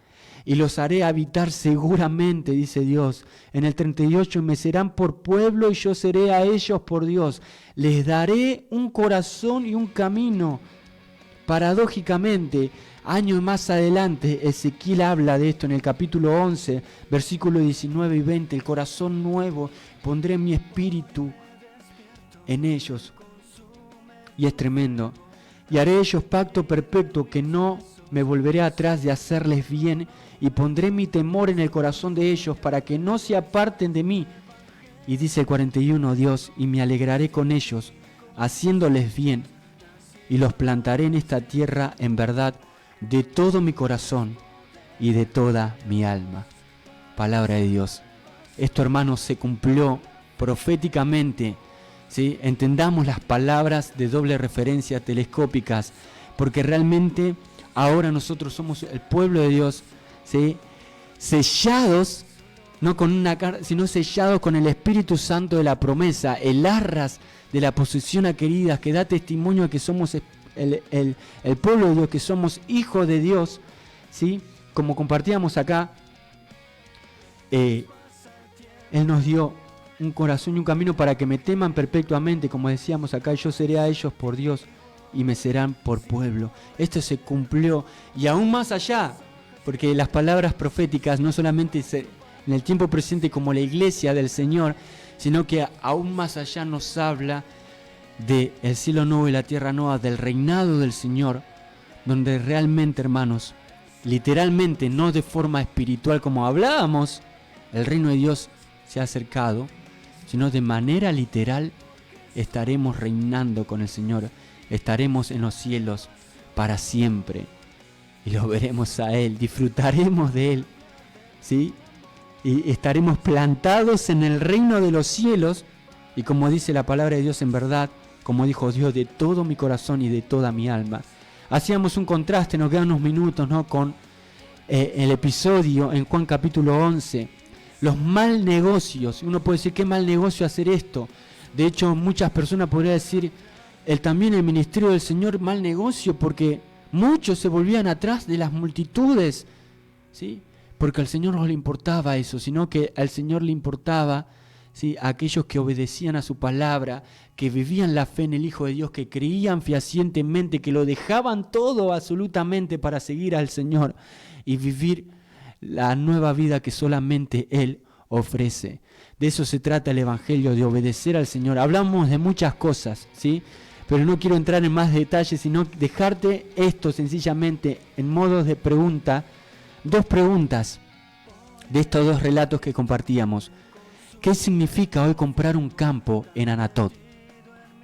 Y los haré habitar seguramente, dice Dios. En el 38, me serán por pueblo y yo seré a ellos por Dios. Les daré un corazón y un camino. Paradójicamente, años más adelante, Ezequiel habla de esto en el capítulo 11, versículos 19 y 20. El corazón nuevo, pondré mi espíritu en ellos. Y es tremendo. Y haré ellos pacto perpetuo, que no me volveré atrás de hacerles bien, y pondré mi temor en el corazón de ellos para que no se aparten de mí. Y dice el 41, Dios, y me alegraré con ellos, haciéndoles bien, y los plantaré en esta tierra en verdad de todo mi corazón y de toda mi alma. Palabra de Dios. Esto, hermanos, se cumplió proféticamente, ¿sí? Entendamos las palabras de doble referencia telescópicas, porque realmente ahora nosotros somos el pueblo de Dios, ¿sí? Sellados, no con una carta, sino sellados con el Espíritu Santo de la promesa, el arras de la posesión adquirida, que da testimonio de que somos el pueblo de Dios, que somos hijos de Dios, ¿sí? Como compartíamos acá, Él nos dio un corazón y un camino para que me teman perpetuamente, como decíamos acá, yo seré a ellos por Dios y me serán por pueblo. Esto se cumplió, y aún más allá, porque las palabras proféticas no solamente en el tiempo presente como la iglesia del Señor, sino que aún más allá nos habla del cielo nuevo y la tierra nueva, del reinado del Señor, donde realmente, hermanos, literalmente, no de forma espiritual como hablábamos, el reino de Dios se ha acercado, sino de manera literal estaremos reinando con el Señor, estaremos en los cielos para siempre y lo veremos a Él, disfrutaremos de Él, ¿sí? Y estaremos plantados en el reino de los cielos, y como dice la palabra de Dios en verdad, como dijo Dios, de todo mi corazón y de toda mi alma. Hacíamos un contraste, nos quedan unos minutos, ¿no?, con el episodio en Juan capítulo 11, los mal negocios. Uno puede decir, qué mal negocio hacer esto. De hecho, muchas personas podrían decir, también el ministerio del Señor, mal negocio, porque muchos se volvían atrás de las multitudes, ¿sí? Porque al Señor no le importaba eso, sino que al Señor le importaba, ¿sí?, a aquellos que obedecían a su palabra, que vivían la fe en el Hijo de Dios, que creían fehacientemente, que lo dejaban todo absolutamente para seguir al Señor y vivir la nueva vida que solamente Él ofrece. De eso se trata el Evangelio, de obedecer al Señor. Hablamos de muchas cosas, ¿sí?, pero no quiero entrar en más detalles, sino dejarte esto sencillamente en modo de pregunta. Dos preguntas de estos dos relatos que compartíamos. ¿Qué significa hoy comprar un campo en Anatot?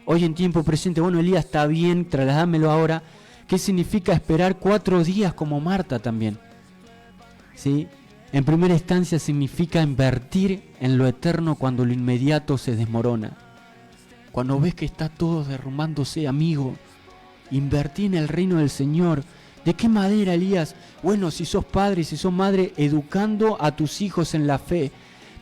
Hoy en tiempo presente, bueno, Elías, está bien, trasladámelo ahora. ¿Qué significa esperar 4 días como Marta también? ¿Sí? En primera instancia significa invertir en lo eterno cuando lo inmediato se desmorona. Cuando ves que está todo derrumbándose, amigo, invertí en el reino del Señor. ¿De qué manera, Elías? Bueno, si sos padre y si sos madre, educando a tus hijos en la fe.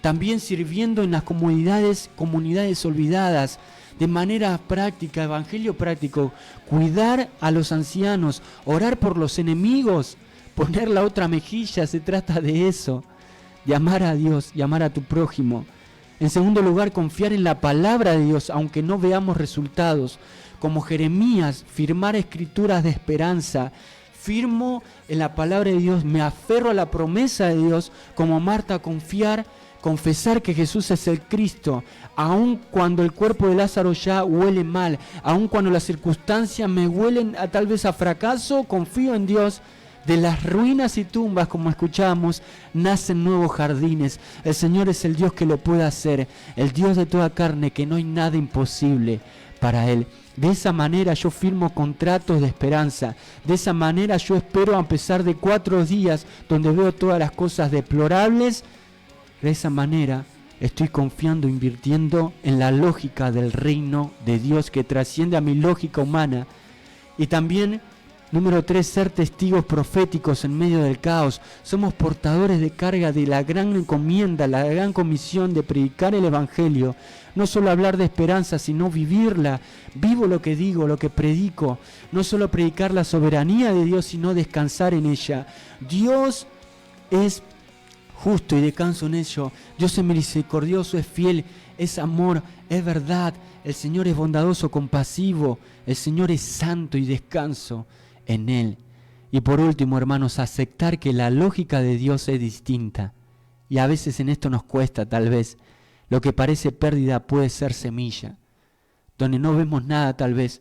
También sirviendo en las comunidades olvidadas, de manera práctica, evangelio práctico. Cuidar a los ancianos, orar por los enemigos, poner la otra mejilla, se trata de eso. Llamar a Dios, llamar a tu prójimo. En segundo lugar, confiar en la palabra de Dios, aunque no veamos resultados. Como Jeremías, firmar escrituras de esperanza. Firmo en la palabra de Dios, me aferro a la promesa de Dios. Como Marta, confesar que Jesús es el Cristo, aun cuando el cuerpo de Lázaro ya huele mal, aun cuando las circunstancias me huelen tal vez a fracaso, confío en Dios. De las ruinas y tumbas, como escuchábamos, nacen nuevos jardines. El Señor es el Dios que lo puede hacer, el Dios de toda carne, que no hay nada imposible para Él. De esa manera yo firmo contratos de esperanza. De esa manera yo espero, a pesar de 4 días donde veo todas las cosas deplorables. De esa manera estoy confiando, invirtiendo en la lógica del reino de Dios, que trasciende a mi lógica humana. Y también Número 3, ser testigos proféticos en medio del caos. Somos portadores de carga de la gran encomienda, la gran comisión de predicar el Evangelio. No solo hablar de esperanza, sino vivirla. Vivo lo que digo, lo que predico. No solo predicar la soberanía de Dios, sino descansar en ella. Dios es justo y descanso en ello. Dios es misericordioso, es fiel, es amor, es verdad. El Señor es bondadoso, compasivo. El Señor es santo y descanso en Él. Y por último, hermanos, aceptar que la lógica de Dios es distinta. Y a veces en esto nos cuesta, tal vez. Lo que parece pérdida puede ser semilla. Donde no vemos nada, tal vez,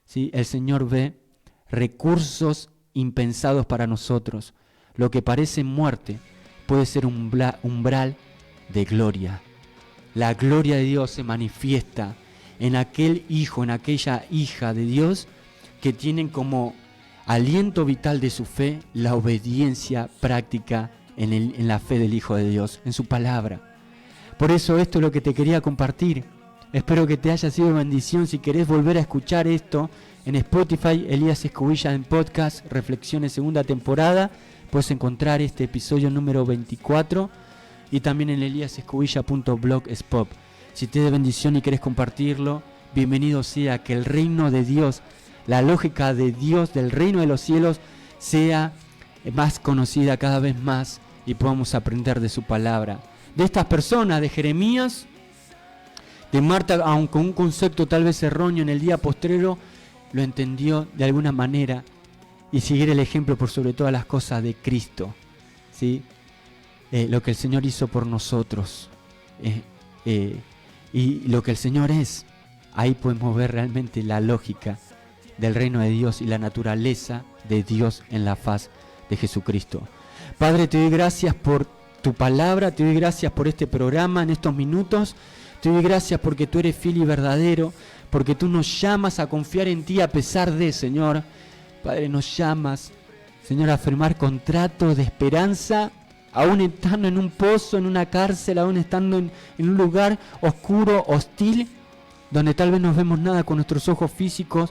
¿sí? El Señor ve recursos impensados para nosotros. Lo que parece muerte puede ser un umbral de gloria. La gloria de Dios se manifiesta en aquel hijo, en aquella hija de Dios que tienen como aliento vital de su fe la obediencia práctica en la fe del Hijo de Dios, en su palabra. Por eso esto es lo que te quería compartir. Espero que te haya sido bendición. Si querés volver a escuchar esto en Spotify, Elías Escobilla en podcast, Reflexiones segunda temporada, puedes encontrar este episodio número 24 y también en eliasescobilla.blogspot. Si te de bendición y querés compartirlo, bienvenido sea. Que el reino de Dios, la lógica de Dios, del reino de los cielos, sea más conocida cada vez más y podamos aprender de su palabra. De estas personas, de Jeremías, de Marta, aunque un concepto tal vez erróneo en el día postrero, lo entendió de alguna manera y seguir el ejemplo por sobre todas las cosas de Cristo, ¿sí? Lo que el Señor hizo por nosotros y lo que el Señor es. Ahí podemos ver realmente la lógica del reino de Dios y la naturaleza de Dios en la faz de Jesucristo. Padre, te doy gracias por tu palabra, te doy gracias por este programa en estos minutos, te doy gracias porque tú eres fiel y verdadero, porque tú nos llamas a confiar en ti a pesar de, Señor. Padre, nos llamas, Señor, a firmar contratos de esperanza, aún estando en un pozo, en una cárcel, aún estando en un lugar oscuro, hostil, donde tal vez no vemos nada con nuestros ojos físicos.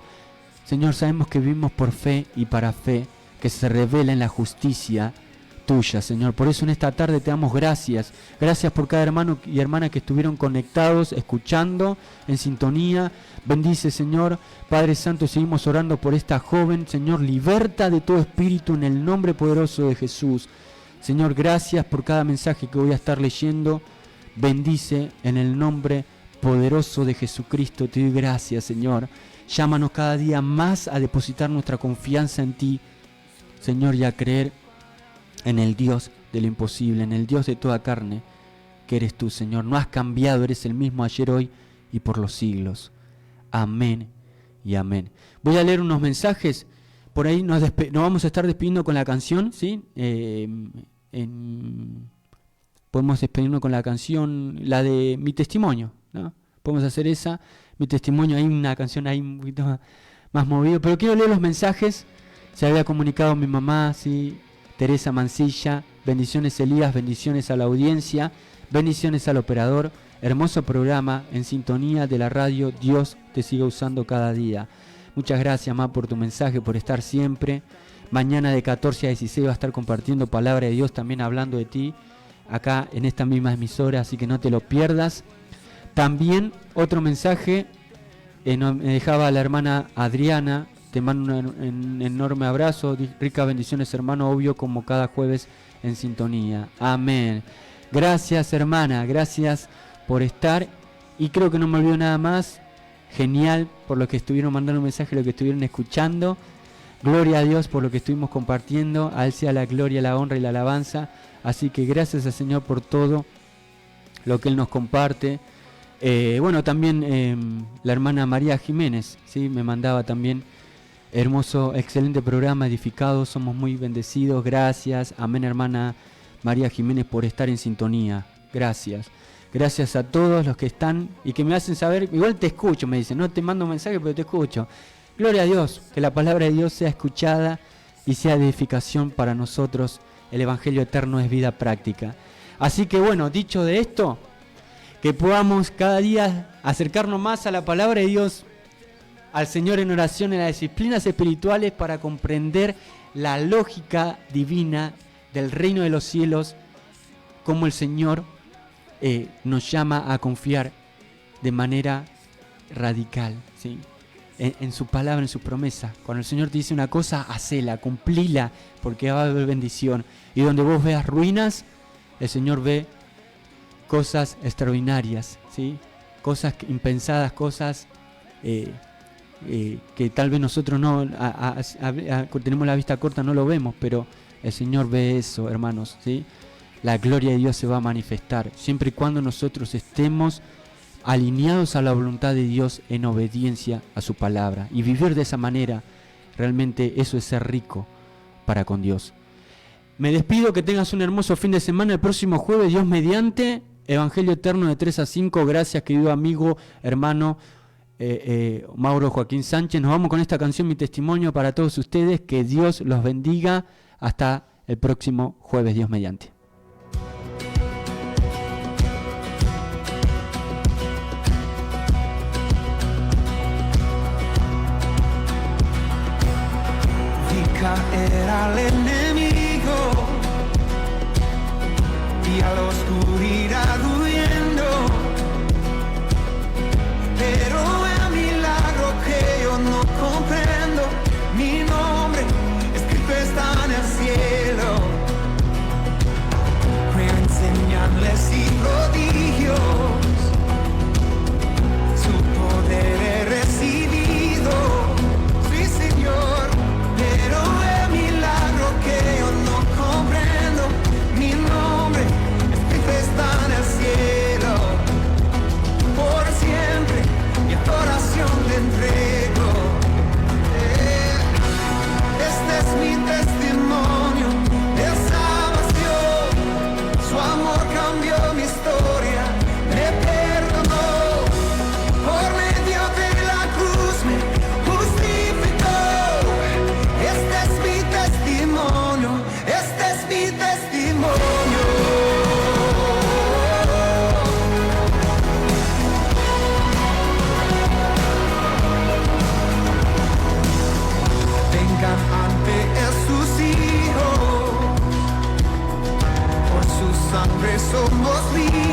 Señor, sabemos que vivimos por fe y para fe, que se revela en la justicia tuya, Señor. Por eso en esta tarde te damos gracias. Gracias por cada hermano y hermana que estuvieron conectados, escuchando, en sintonía. Bendice, Señor. Padre Santo, seguimos orando por esta joven. Señor, liberta de todo espíritu en el nombre poderoso de Jesús. Señor, gracias por cada mensaje que voy a estar leyendo. Bendice en el nombre poderoso de Jesucristo. Te doy gracias, Señor. Llámanos cada día más a depositar nuestra confianza en ti, Señor, y a creer en el Dios de lo imposible, en el Dios de toda carne, que eres tú, Señor. No has cambiado, eres el mismo ayer, hoy y por los siglos. Amén y amén. Voy a leer unos mensajes. Por ahí nos vamos a estar despidiendo con la canción, ¿sí? Podemos despedirnos con la canción, la de Mi Testimonio, ¿no? Podemos hacer esa, Mi Testimonio. Hay una canción ahí un poquito más movido, pero quiero leer los mensajes. Se había comunicado mi mamá, ¿sí? Teresa Mancilla. Bendiciones, Elías, bendiciones a la audiencia, bendiciones al operador. Hermoso programa, en sintonía de la radio. Dios te siga usando cada día. Muchas gracias, Ma, por tu mensaje, por estar siempre. Mañana de 14 a 16 va a estar compartiendo palabra de Dios, también hablando de ti, acá en esta misma emisora, así que no te lo pierdas. También otro mensaje me dejaba la hermana Adriana. Te mando un enorme abrazo, ricas bendiciones, hermano, obvio, como cada jueves en sintonía. Amén. Gracias, hermana, gracias por estar. Y creo que no me olvido nada más. Genial por lo que estuvieron mandando un mensaje, lo que estuvieron escuchando. Gloria a Dios por lo que estuvimos compartiendo. A Él sea la gloria, la honra y la alabanza. Así que gracias al Señor por todo lo que Él nos comparte. Bueno, también la hermana María Jiménez, ¿sí? Me mandaba también hermoso, excelente programa, edificado, somos muy bendecidos. Gracias, amén, hermana María Jiménez, por estar en sintonía. Gracias. Gracias a todos los que están y que me hacen saber. Igual te escucho, me dicen, no te mando un mensaje, pero te escucho. Gloria a Dios, que la palabra de Dios sea escuchada y sea de edificación para nosotros. El Evangelio eterno es vida práctica. Así que bueno, dicho de esto, que podamos cada día acercarnos más a la palabra de Dios, al Señor en oración, en las disciplinas espirituales, para comprender la lógica divina del reino de los cielos, cómo el Señor nos llama a confiar de manera radical, ¿sí? En su palabra, en su promesa. Cuando el Señor te dice una cosa, hacela, cumplila, porque va a haber bendición. Y donde vos veas ruinas, el Señor ve cosas extraordinarias, ¿sí? Cosas impensadas, cosas que tal vez nosotros no tenemos la vista corta, no lo vemos, pero el Señor ve eso, hermanos, ¿sí? La gloria de Dios se va a manifestar siempre y cuando nosotros estemos alineados a la voluntad de Dios en obediencia a su palabra. Y vivir de esa manera, realmente eso es ser rico para con Dios. Me despido, que tengas un hermoso fin de semana. El próximo jueves, Dios mediante, Evangelio Eterno de 3 a 5. Gracias, querido amigo, hermano Mauro Joaquín Sánchez. Nos vamos con esta canción, Mi Testimonio, para todos ustedes. Que Dios los bendiga. Hasta el próximo jueves, Dios mediante. Caer al enemigo y a la oscuridad huyendo, pero es milagro que yo no comprendo. Mi nombre escrito está en el cielo. Creo en señales y prodigios, su poder he recibido, sí Señor. Pero es milagro que yo no comprendo. Mi nombre escrito está en el cielo. Por siempre mi adoración le entrego. Este es mi testimonio de salvación. Su amor cambió mi historia, me perdonó. Por medio de la cruz me justificó. Este es mi testimonio, este es mi testimonio. Vengan ante sus hijos, por su sangre somos libres.